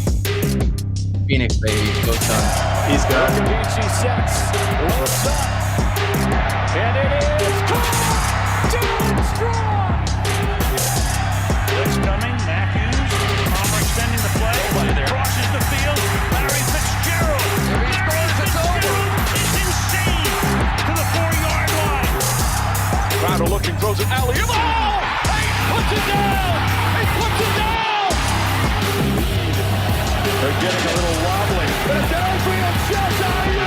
Phoenix, baby. Go Suns. He's good. He sets. Looks up. And it is caught. Down strong. Blitz coming. Matthews. Palmer extending the play. Crosses the field. Larry Fitzgerald. Larry Fitzgerald is insane to the 4-yard line. Crowder looking, throws it alley. Oh! He puts it down. He puts it down. They're getting a little wobbly. But a downfield shot.